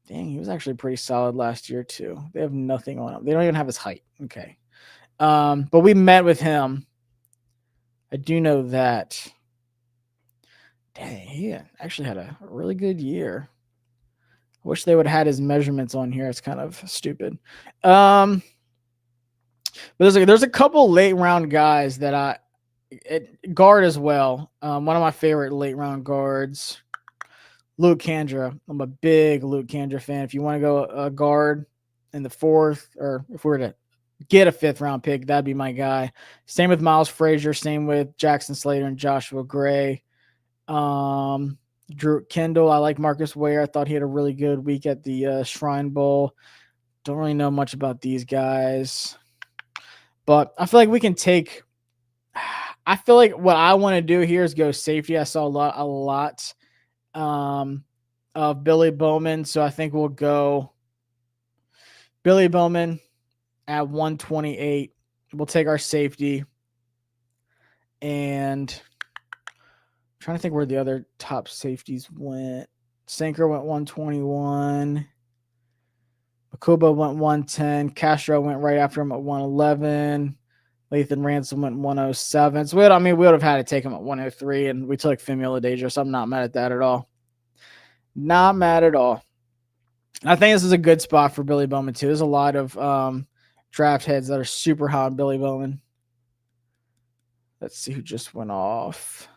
Speaker 1: Dang, he was actually pretty solid last year too. They have nothing on him. They don't even have his height. Okay. But we met with him. I do know that. Dang, he actually had a really good year. I wish they would have had his measurements on here. It's kind of stupid. But there's a couple late round guys that guard as well. One of my favorite late round guards, Luke Kandra. I'm a big Luke Kandra fan. If you want to go a guard in the 4th, or if we were to get a 5th round pick, that'd be my guy. Same with Miles Frazier. Same with Jackson Slater and Joshua Gray. Drew Kendall. I like Marcus Ware. I thought he had a really good week at the Shrine Bowl. Don't really know much about these guys, but I feel like we can take. I feel like what I want to do here is go safety. I saw a lot of Billy Bowman. So I think we'll go Billy Bowman at 128. We'll take our safety. And I'm trying to think where the other top safeties went. Sanker went 121. Makuba went 110. Castro went right after him at 111. Lathan Ransom went 107. So we would have had to take him at 103, and we took Femi Oladejo, so I'm not mad at that at all. Not mad at all. I think this is a good spot for Billy Bowman, too. There's a lot of draft heads that are super high on Billy Bowman. Let's see who just went off.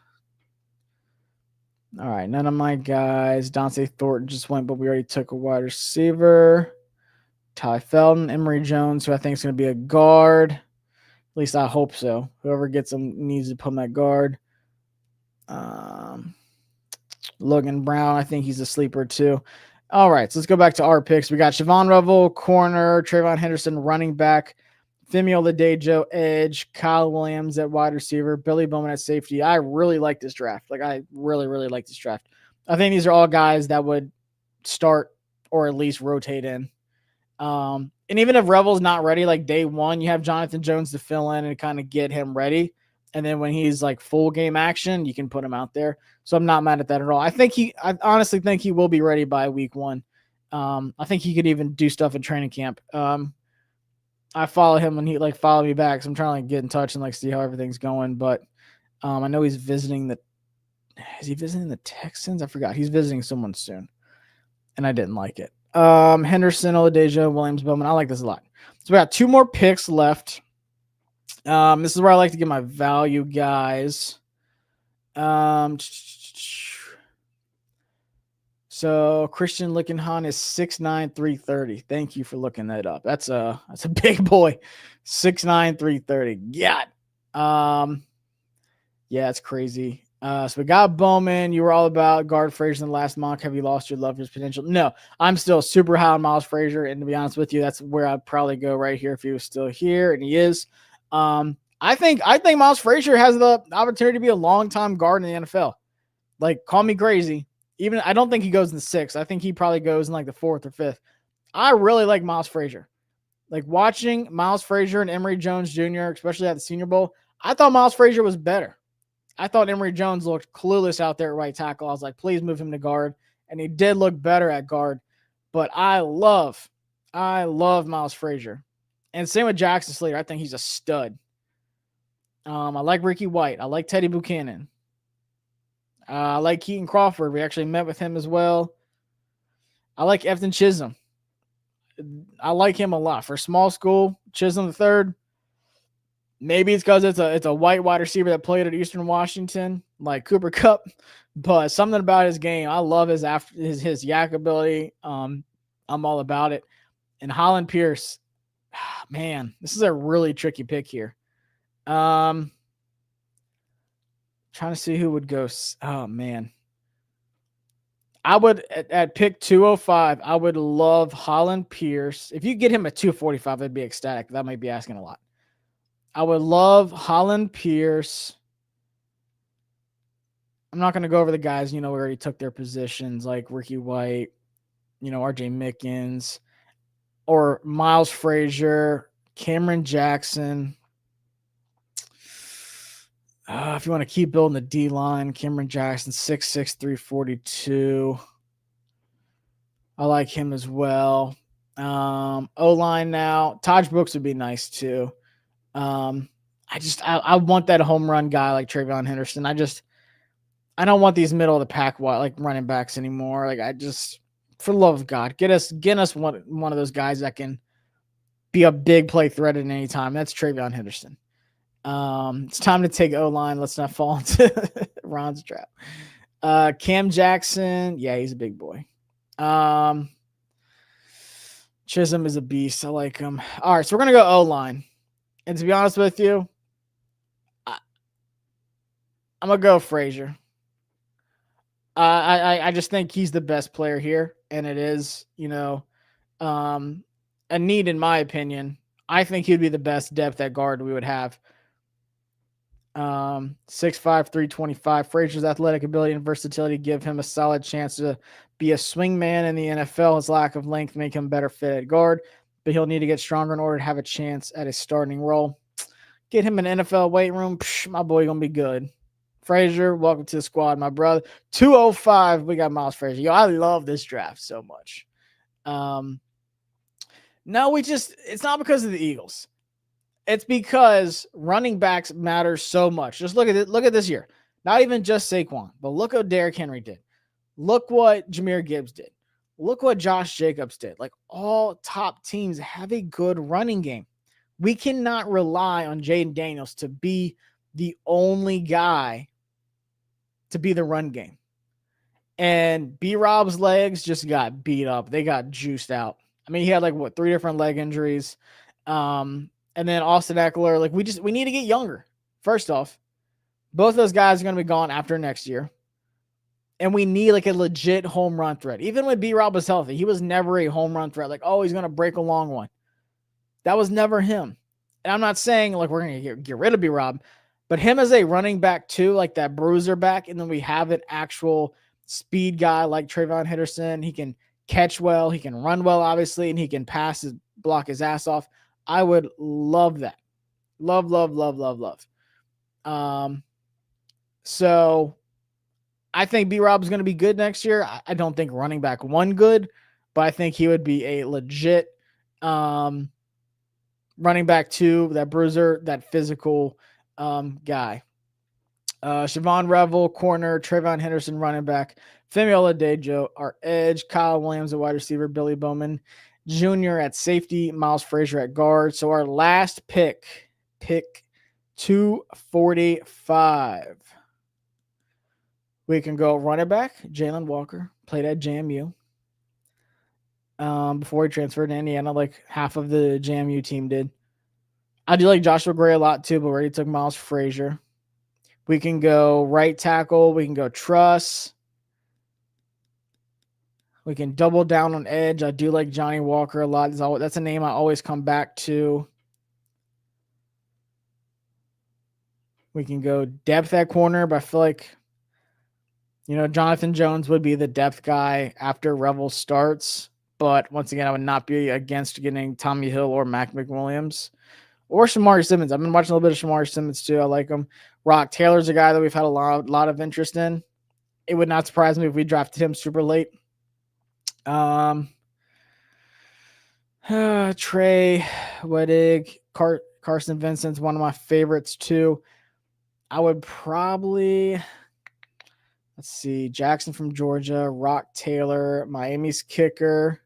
Speaker 1: All right, none of my guys. Dante Thornton just went, but we already took a wide receiver. Ty Felton, Emory Jones, who I think is going to be a guard. At least I hope so. Whoever gets him needs to put him at guard. Logan Brown, I think he's a sleeper too. All right, so let's go back to our picks. We got Siobhan Revel, corner, Trayvon Henderson, running back, Femi Oladejo, edge, Kyle Williams at wide receiver, Billy Bowman at safety. I really like this draft. I really, really like this draft. I think these are all guys that would start or at least rotate in. And even if Revel's not ready, like day one, you have Jonathan Jones to fill in and kind of get him ready. And then when he's like full game action, you can put him out there. So I'm not mad at that at all. I honestly think he will be ready by week one. I think he could even do stuff in training camp. I follow him when he followed me back. So I'm trying to get in touch and see how everything's going. But I know he's visiting is he visiting the Texans? I forgot. He's visiting someone soon. And I didn't like it. Henderson, Oladejo, Williams, Bowman. I like this a lot. So we got 2 more picks left. This is where I like to get my value guys. So Christian Lickenhahn is 6'9", 330. Thank you for looking that up. That's a big boy. 6'9", 330. Yeah. Yeah, it's crazy. So we got Bowman. You were all about guard Frazier in the last mock. Have you lost your love for his potential? No, I'm still super high on Miles Frazier. And to be honest with you, that's where I'd probably go right here if he was still here, and he is. I think Miles Frazier has the opportunity to be a long-time guard in the NFL. Call me crazy. Even I don't think he goes in the 6th. I think he probably goes in the 4th or 5th. I really like Miles Frazier. Watching Miles Frazier and Emory Jones Jr., especially at the Senior Bowl, I thought Miles Frazier was better. I thought Emory Jones looked clueless out there at right tackle. I was like, please move him to guard. And he did look better at guard. But I love Miles Frazier. And same with Jackson Slater. I think he's a stud. I like Ricky White. I like Teddy Buchanan. I like Keaton Crawford. We actually met with him as well. I like Efton Chisholm. I like him a lot. For small school, Chisholm III, maybe it's because it's a white wide receiver that played at Eastern Washington, like Cooper Kupp, but something about his game. I love his yak ability. I'm all about it. And Holland Pierce, man, this is a really tricky pick here. Trying to see who would go. Oh man, I would at pick 205. I would love Holland Pierce. If you get him at 245, I'd be ecstatic. That might be asking a lot. I would love Holland Pierce. I'm not going to go over the guys, we already took their positions, like Ricky White, RJ Mickens, or Miles Frazier, Cameron Jackson. If you want to keep building the D-line, Cameron Jackson, 6'6", 342. I like him as well. O-line now. Taj Brooks would be nice too. I want that home run guy like Trayvon Henderson. I don't want these middle of the pack running backs anymore. For the love of God, get us one of those guys that can be a big play threat at any time. That's Trayvon Henderson. It's time to take O-line. Let's not fall into Ron's trap. Cam Jackson. Yeah, he's a big boy. Chisholm is a beast. I like him. All right, so we're going to go O-line. And to be honest with you, I'm going to go Frazier. I just think he's the best player here. And it is, a need in my opinion. I think he'd be the best depth at guard we would have. 6'5", 325. Frazier's athletic ability and versatility give him a solid chance to be a swing man in the NFL. His lack of length make him better fit at guard, but he'll need to get stronger in order to have a chance at a starting role. Get him an NFL weight room. Psh, my boy gonna be good. Frazier, welcome to the squad, my brother. 205, we got Miles Frazier. Yo, I love this draft so much. No, it's not because of the Eagles. It's because running backs matter so much. Just look at it. Look at this year. Not even just Saquon, but look what Derrick Henry did. Look what Jahmyr Gibbs did. Look what Josh Jacobs did. Like, all top teams have a good running game. We cannot rely on Jaden Daniels to be the only guy to be the run game. And B-Rob's legs just got beat up. They got juiced out. I mean, he had 3 different leg injuries. And then Austin Eckler, we need to get younger. First off, both those guys are going to be gone after next year. And we need a legit home run threat. Even when B-Rob was healthy, he was never a home run threat. He's going to break a long one. That was never him. And I'm not saying we're going to get rid of B-Rob, but him as a running back too, that bruiser back. And then we have an actual speed guy like Trayvon Henderson. He can catch well. He can run well, obviously, and he can block his ass off. I would love that. Love. So I think B-Rob is going to be good next year. I don't think running back 1 good, but I think he would be a legit running back 2, that bruiser, that physical guy. Siobhan Revel, corner, Trayvon Henderson, running back, Femi Oladejo, our edge, Kyle Williams, a wide receiver, Billy Bowman Jr. at safety, Miles Frazier at guard. So our last pick 245. We can go running back, Jalen Walker, played at JMU. Before he transferred to Indiana, half of the JMU team did. I do like Joshua Gray a lot too, but we already took Miles Frazier. We can go right tackle. We can go Truss. We can double down on edge. I do like Johnny Walker a lot. That's a name I always come back to. We can go depth at corner, but I feel like, Jonathan Jones would be the depth guy after Revel starts. But once again, I would not be against getting Tommy Hill or Mac McWilliams or Shamari Simmons. I've been watching a little bit of Shamari Simmons too. I like him. Rock Taylor's a guy that we've had a lot of interest in. It would not surprise me if we drafted him super late. Trey Wedig, Carson Vincent's one of my favorites too. I would probably, let's see, Jackson from Georgia, Rock Taylor, Miami's kicker.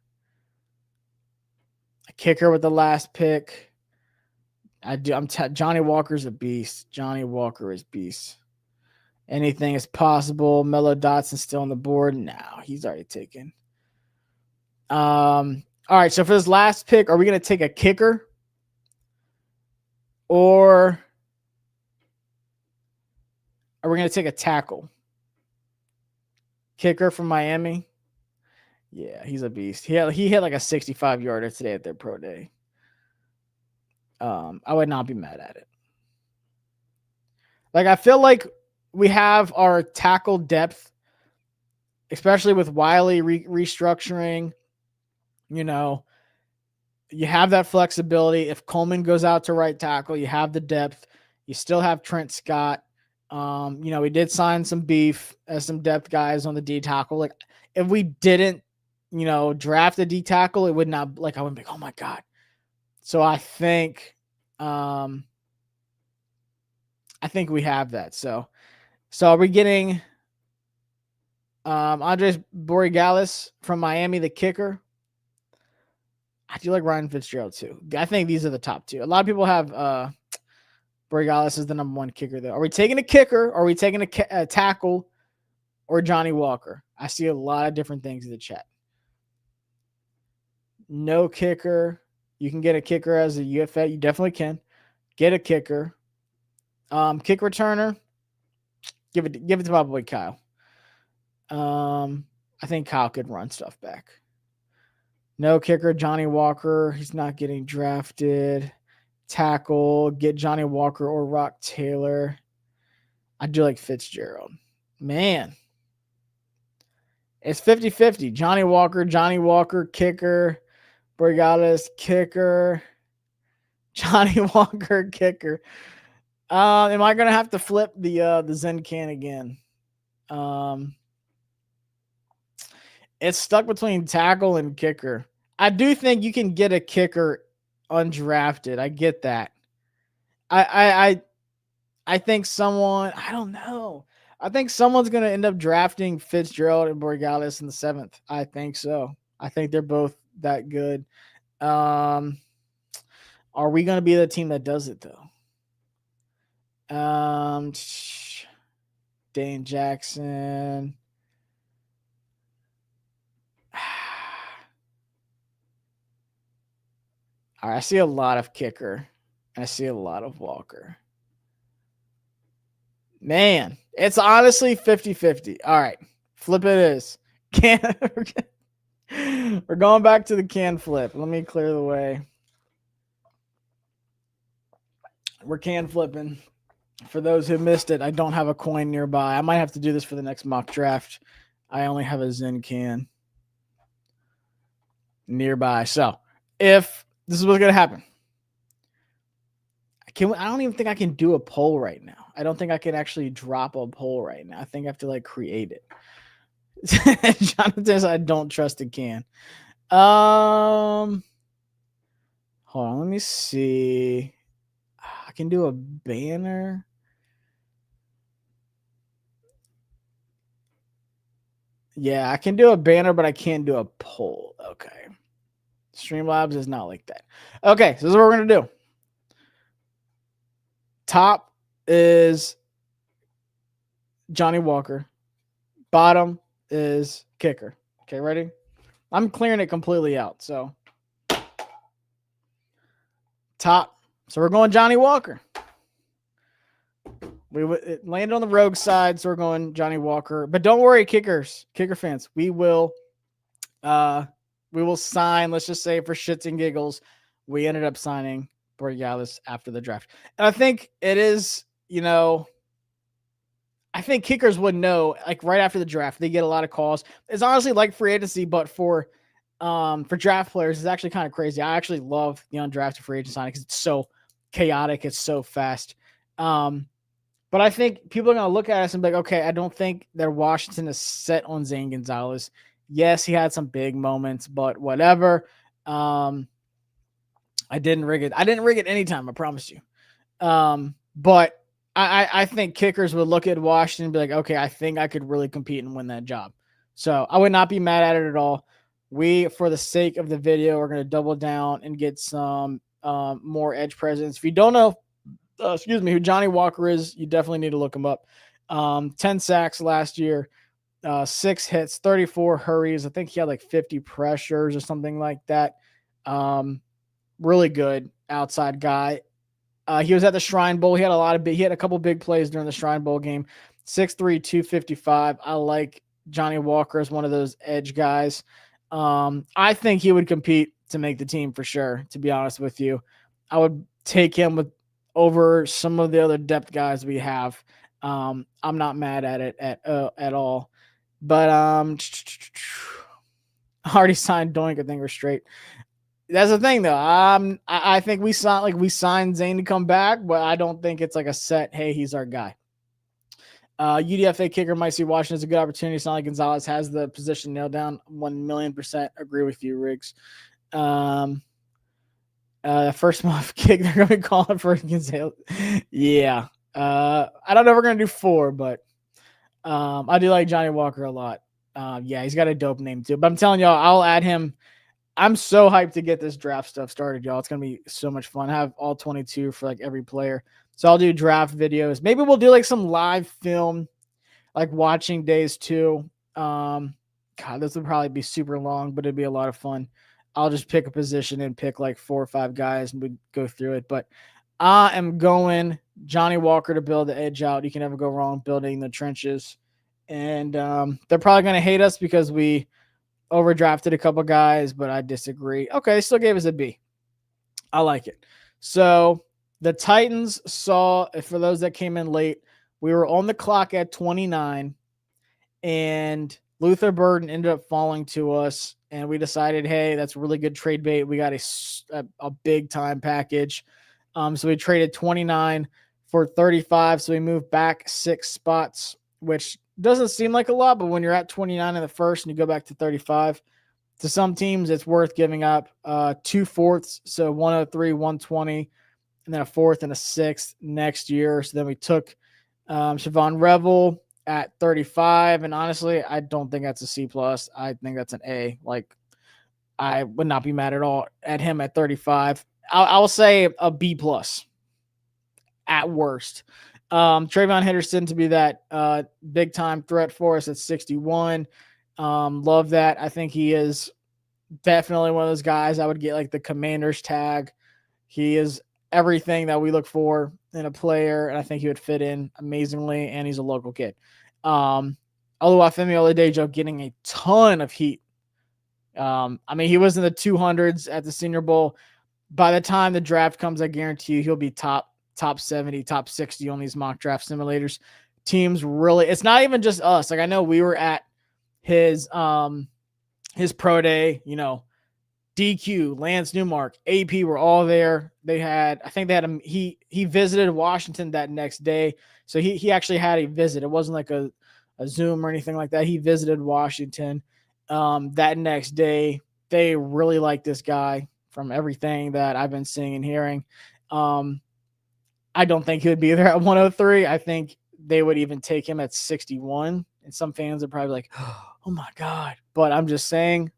Speaker 1: A kicker with the last pick. Johnny Walker's a beast. Johnny Walker is beast. Anything is possible. Mello Dotson's still on the board. No, he's already taken. All right, so for this last pick, are we going to take a kicker? Or are we going to take a tackle? Kicker from Miami? Yeah, he's a beast. He hit a 65-yarder today at their pro day. I would not be mad at it. I feel like we have our tackle depth, especially with Wiley restructuring. You have that flexibility. If Coleman goes out to right tackle, you have the depth. You still have Trent Scott. We did sign some beef as some depth guys on the D tackle. If we didn't, draft a D tackle, it would not I wouldn't be, oh my God. So I think we have that. So are we getting Andres Borregales from Miami, the kicker? I do like Ryan Fitzgerald too. I think these are the top 2. A lot of people have Borregales as the number 1 kicker though. Are we taking a kicker? Or are we taking a tackle or Johnny Walker? I see a lot of different things in the chat. No kicker. You can get a kicker as a UFA. You definitely can get a kicker. Kick returner. Give it to my boy Kyle. I think Kyle could run stuff back. No kicker, Johnny Walker. He's not getting drafted. Tackle. Get Johnny Walker or Rock Taylor. I do like Fitzgerald. Man. It's 50-50. Johnny Walker, kicker. Borregales, kicker. Johnny Walker, kicker. Am I gonna have to flip the Zen can again? It's stuck between tackle and kicker. I do think you can get a kicker undrafted. I get that. I think someone, I don't know. I think someone's gonna end up drafting Fitzgerald and Borregales in the 7th. I think so. I think they're both that good. Are we gonna be the team that does it though? Dane Jackson. All right, I see a lot of kicker. And I see a lot of Walker. Man, it's honestly 50-50. All right, flip it is. We're going back to the can flip. Let me clear the way. We're can flipping. For those who missed it, I don't have a coin nearby. I might have to do this for the next mock draft. I only have a Zen can nearby. So if this is what's going to happen, I don't even think I can do a poll right now. I don't think I can actually drop a poll right now. I think I have to like create it. Jonathan says I don't trust a can. Hold on, let me see. I can do a banner. Yeah, I can do a banner, but I can't do a poll. Okay. Streamlabs is not like that. Okay, so this is what we're going to do. Top is Johnny Walker. Bottom is kicker. Okay, ready? I'm clearing it completely out. So top. So we're going Johnny Walker. It landed on the rogue side, so we're going Johnny Walker. But don't worry, kicker fans. We will sign, let's just say for shits and giggles, we ended up signing Borregales after the draft. And I think it is, I think kickers would know, like right after the draft, they get a lot of calls. It's honestly like free agency, but for draft players, it's actually kind of crazy. I actually love the undrafted free agent signing because it's so chaotic, it's so fast. But I think people are going to look at us and be like, okay, I don't think that Washington is set on Zane Gonzalez. Yes, he had some big moments, but whatever. I didn't rig it. I didn't rig it anytime, I promise you. But I think kickers would look at Washington and be like, okay, I think I could really compete and win that job. So I would not be mad at it at all. For the sake of the video, we're going to double down and get some more edge presence. If you don't know, who Johnny Walker is, you definitely need to look him up. 10 sacks last year, 6 hits, 34 hurries. I think he had like 50 pressures or something like that. Really good outside guy. He was at the Shrine Bowl. He had a couple big plays during the Shrine Bowl game. 6'3", 255. I like Johnny Walker as one of those edge guys. I think he would compete to make the team for sure, to be honest with you. I would take him over some of the other depth guys we have. I'm not mad at it at all. But I already signed Doink. I think we're straight. That's the thing, though. I think we signed Zane to come back, but I don't think it's like a set, hey, he's our guy. UDFA kicker might see Washington as a good opportunity. It's not like Gonzalez has the position nailed down. 1,000,000% agree with you, Riggs. First month kick, they're going to be calling for Gonzalez. Yeah. I don't know if we're going to do 4, but I do like Johnny Walker a lot. Yeah, he's got a dope name too. But I'm telling y'all, I'll add him. I'm so hyped to get this draft stuff started, y'all. It's going to be so much fun. I have all 22 for like every player. So I'll do draft videos. Maybe we'll do like some live film, like watching days too. God, this would probably be super long, but it'd be a lot of fun. I'll just pick a position and pick like 4 or 5 guys and we go through it. But I am going Johnny Walker to build the edge out. You can never go wrong building the trenches. And they're probably going to hate us because we overdrafted a couple guys, but I disagree. Okay, still gave us a B. I like it. So the Titans saw, for those that came in late, We were on the clock at 29, and Luther Burden ended up falling to us, and we decided, hey, that's really good trade bait. We got a big time package. So we traded 29 for 35. So we moved back 6 spots, which doesn't seem like a lot, but when you're at 29 in the first and you go back to 35, to some teams, it's worth giving up 2 fourths. So 103, 120, and then a fourth and a sixth next year. So then we took Siobhan Revel at 35. And honestly, I don't think that's a C plus. I think that's an A. Like, I would not be mad at all at him at 35. I'll say a B plus at worst. Trayvon Henderson to be that big time threat for us at 61. Love that. I think he is definitely one of those guys I would get like the Commander's tag. He is everything that we look for in a player, and I think he would fit in amazingly, and he's a local kid. Oluwafemi Oladejo getting a ton of heat. I mean, he was in the 200s at the Senior Bowl. By the time the draft comes, I guarantee you he'll be top 70, top 60 on these mock draft simulators. Teams really, it's not even just us. Like, I know we were at his pro day, you know, DQ, Lance Newmark, AP were all there. I think they had him. He visited Washington that next day. So he actually had a visit. It wasn't like a Zoom or anything like that. He visited Washington that next day. They really like this guy from everything that I've been seeing and hearing. I don't think he would be there at 103. I think they would even take him at 61. And some fans are probably like, oh my God. But I'm just saying,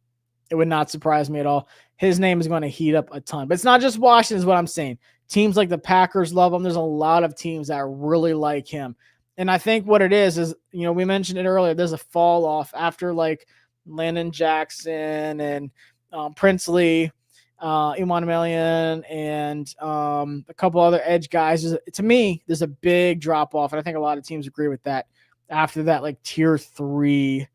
Speaker 1: it would not surprise me at all. His name is going to heat up a ton. But it's not just Washington is what I'm saying. Teams like the Packers love him. There's a lot of teams that really like him. And I think what it is, you know, we mentioned it earlier, there's a fall off after like Landon Jackson and Princely, Iman Melian, and a couple other edge guys. To me, there's a big drop off. And I think a lot of teams agree with that after that, like tier 3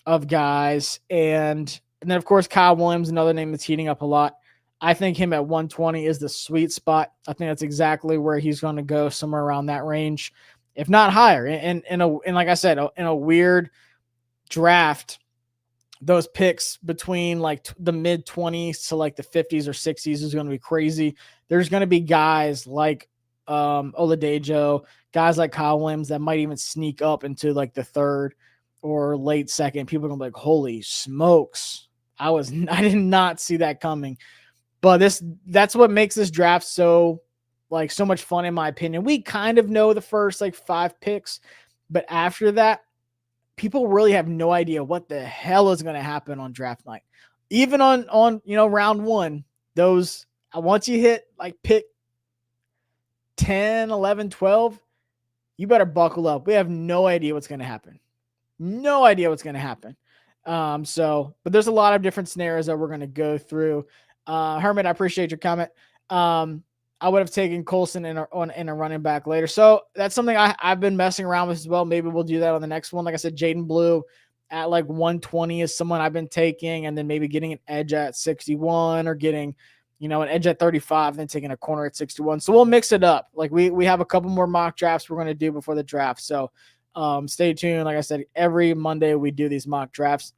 Speaker 1: of guys. And then, of course, Kyle Williams, another name that's heating up a lot. I think him at 120 is the sweet spot. I think that's exactly where he's going to go, somewhere around that range, if not higher. And like I said, in a weird draft, those picks between like the mid 20s to like the 50s or 60s is going to be crazy. There's going to be guys like Oladejo, guys like Kyle Williams that might even sneak up into like the third or late second. People are gonna be like, holy smokes. I did not see that coming. But that's what makes this draft so much fun, in my opinion. We kind of know the first like 5 picks, but after that, people really have no idea what the hell is going to happen on draft night. Even on round 1, those once you hit like pick 10, 11, 12, you better buckle up. We have no idea what's going to happen. No idea what's going to happen. But there's a lot of different scenarios that we're going to go through. Hermit, I appreciate your comment. I would have taken Colson in a running back later. So that's something I've been messing around with as well. Maybe we'll do that on the next one. Like I said, Jaden Blue at like 120 is someone I've been taking, and then maybe getting an edge at 61 or getting, an edge at 35, then taking a corner at 61. So we'll mix it up. Like we have a couple more mock drafts we're going to do before the draft. So stay tuned. Like I said, every Monday we do these mock drafts,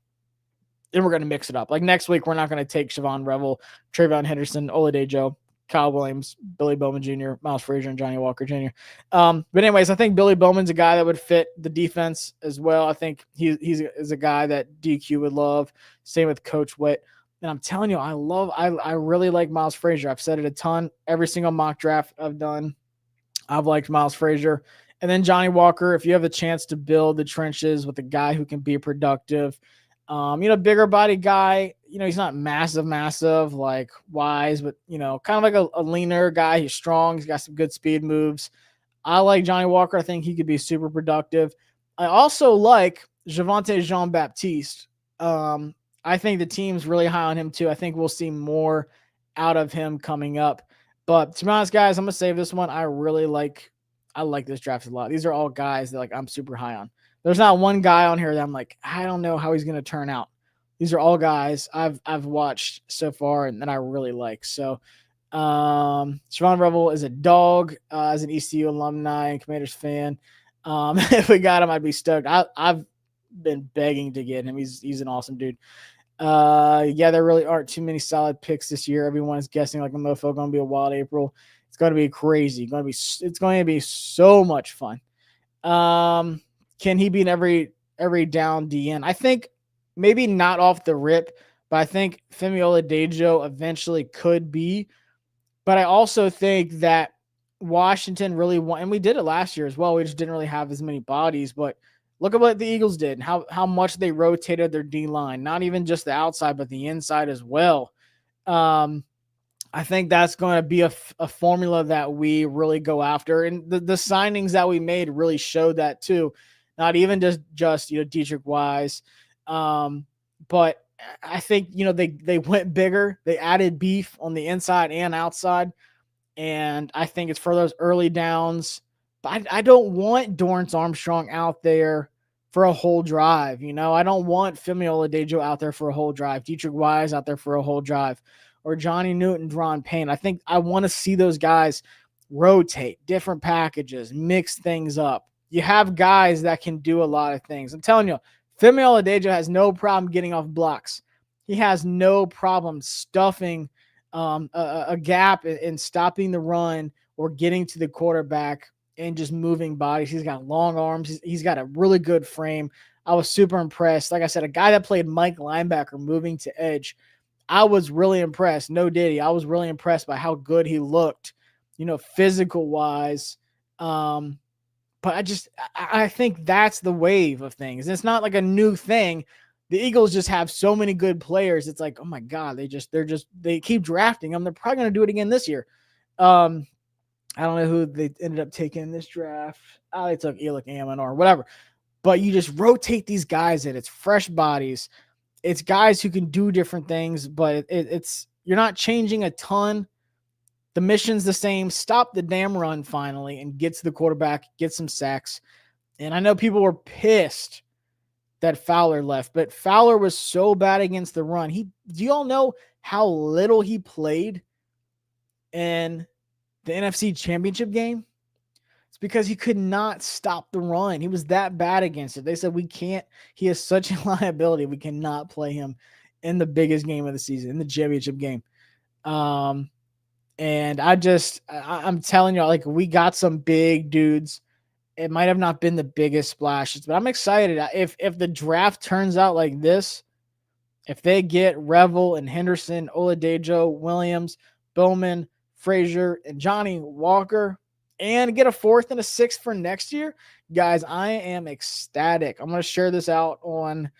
Speaker 1: and we're going to mix it up. Like next week, we're not going to take Siobhan Revel, Trayvon Henderson, Oladejo, Kyle Williams, Billy Bowman Jr., Miles Frazier, and Johnny Walker Jr. But anyways, I think Billy Bowman's a guy that would fit the defense as well. I think he's a guy that DQ would love. Same with Coach Witt. And I'm telling you, I really like Miles Frazier. I've said it a ton. Every single mock draft I've done, I've liked Miles Frazier. And then Johnny Walker, if you have the chance to build the trenches with a guy who can be productive, bigger body guy, he's not massive like Wise, but, kind of like a leaner guy. He's strong. He's got some good speed moves. I like Johnny Walker. I think he could be super productive. I also like Javonte Jean-Baptiste. I think the team's really high on him too. I think we'll see more out of him coming up. But to be honest, guys, I'm going to save this one. I like this draft a lot. These are all guys that I'm super high on. There's not one guy on here that I'm like, I don't know how he's going to turn out. These are all guys I've watched so far and that I really like. So Siobhan Rebel is a dog, as an ECU alumni and Commanders fan. If we got him, I'd be stoked. I've been begging to get him. He's an awesome dude. Yeah, there really aren't too many solid picks this year. Everyone is guessing like a mofo going to be a wild April. It's going to be crazy. It's going to be so much fun. Can he be in every down DN? I think maybe not off the rip, but I think Femi Oladejo eventually could be. But I also think that Washington really want, and we did it last year as well. We just didn't really have as many bodies, but look at what the Eagles did and how much they rotated their D line, not even just the outside, but the inside as well. I think that's going to be a formula that we really go after. And the signings that we made really showed that too. Not even just Deatrich Wise. But I think, they went bigger. They added beef on the inside and outside. And I think it's for those early downs. But I don't want Dorrance Armstrong out there for a whole drive. I don't want Femi Oladejo out there for a whole drive. Deatrich Wise out there for a whole drive. Or Johnny Newton, Deron Payne. I think I want to see those guys rotate, different packages, mix things up. You have guys that can do a lot of things. I'm telling you, Femi Oladejo has no problem getting off blocks. He has no problem stuffing a gap and stopping the run or getting to the quarterback and just moving bodies. He's got long arms. He's got a really good frame. I was super impressed. Like I said, a guy that played Mike linebacker moving to edge. I was really impressed. No diddy. I was really impressed by how good he looked, physical wise. But I think that's the wave of things. It's not like a new thing. The Eagles just have so many good players. It's like, oh my God, they keep drafting them. They're probably going to do it again this year. I don't know who they ended up taking in this draft. They took Elick Ammon or whatever. But you just rotate these guys in. It's fresh bodies. It's guys who can do different things, but it's you're not changing a ton. The mission's the same. Stop the damn run finally and get to the quarterback, get some sacks. And I know people were pissed that Fowler left, but Fowler was so bad against the run. Do you all know how little he played in the NFC Championship game? It's because he could not stop the run. He was that bad against it. They said, we can't. He has such a liability. We cannot play him in the biggest game of the season, in the championship game. And I'm telling you, like, we got some big dudes. It might have not been the biggest splashes, but I'm excited. If the draft turns out like this, if they get Revel and Henderson, Oladejo, Williams, Bowman, Frazier, and Johnny Walker, and get a 4th and a 6th for next year, guys, I am ecstatic. I'm going to share this out on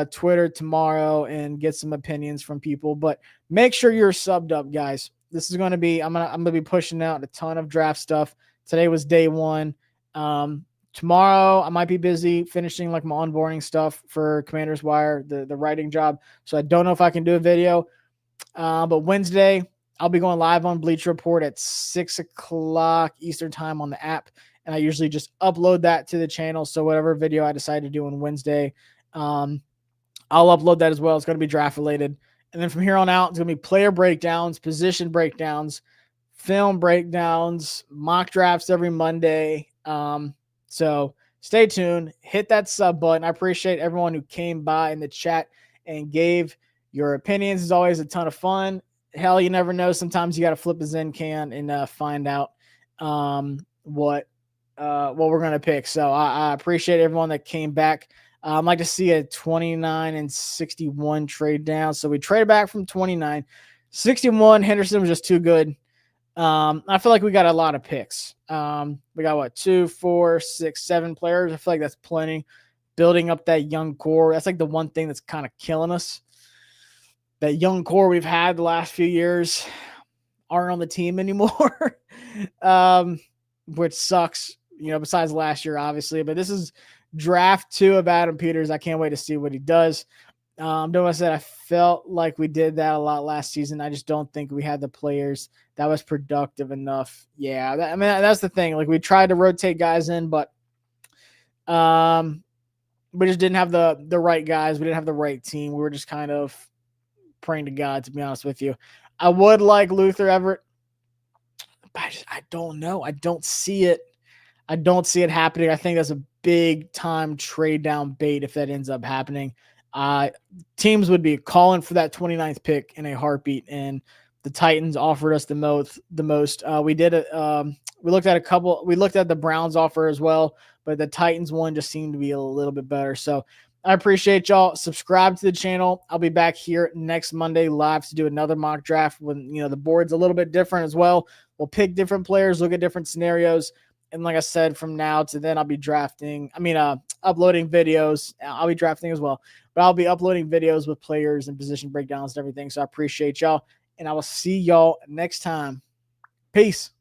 Speaker 1: Twitter tomorrow and get some opinions from people, but make sure you're subbed up, guys. This is going to be, I'm going to be pushing out a ton of draft stuff. Today was day 1. Tomorrow I might be busy finishing like my onboarding stuff for Commander's Wire, the writing job. So I don't know if I can do a video, but Wednesday I'll be going live on Bleacher Report at 6:00 Eastern time on the app. And I usually just upload that to the channel. So whatever video I decide to do on Wednesday, I'll upload that as well. It's going to be draft related. And then from here on out, it's going to be player breakdowns, position breakdowns, film breakdowns, mock drafts every Monday. So stay tuned, hit that sub button. I appreciate everyone who came by in the chat and gave your opinions. It's always a ton of fun. Hell, you never know. Sometimes you got to flip a Zen can and find out what we're going to pick. So I appreciate everyone that came back. I'd like to see a 29 and 61 trade down. So we traded back from 29. 61, Henderson was just too good. I feel like we got a lot of picks. We got 2, 4, 6, 7 players. I feel like that's plenty. Building up that young core. That's like the one thing that's kind of killing us. That young core we've had the last few years aren't on the team anymore, which sucks, besides last year, obviously. But this is draft 2 of Adam Peters. I can't wait to see what he does. Though I said I felt like we did that a lot last season. I just don't think we had the players that was productive enough. Yeah, that's the thing. Like, we tried to rotate guys in, but we just didn't have the right guys. We didn't have the right team. We were just kind of praying to God, to be honest with you. I would like Luther Everett, but I don't know. I don't see it. I don't see it happening. I think that's a big time trade down bait if that ends up happening. Uh, Teams would be calling for that 29th pick in a heartbeat, and the Titans offered us the most. We did it. We looked at a couple. We looked at the Browns offer as well, but the Titans one just seemed to be a little bit better. So I appreciate y'all. Subscribe to the channel. I'll be back here next Monday live to do another mock draft when the board's a little bit different as well. We'll pick different players, look at different scenarios. And like I said, from now to then, I'll be uploading videos. I'll be drafting as well, but I'll be uploading videos with players and position breakdowns and everything. So I appreciate y'all, and I will see y'all next time. Peace.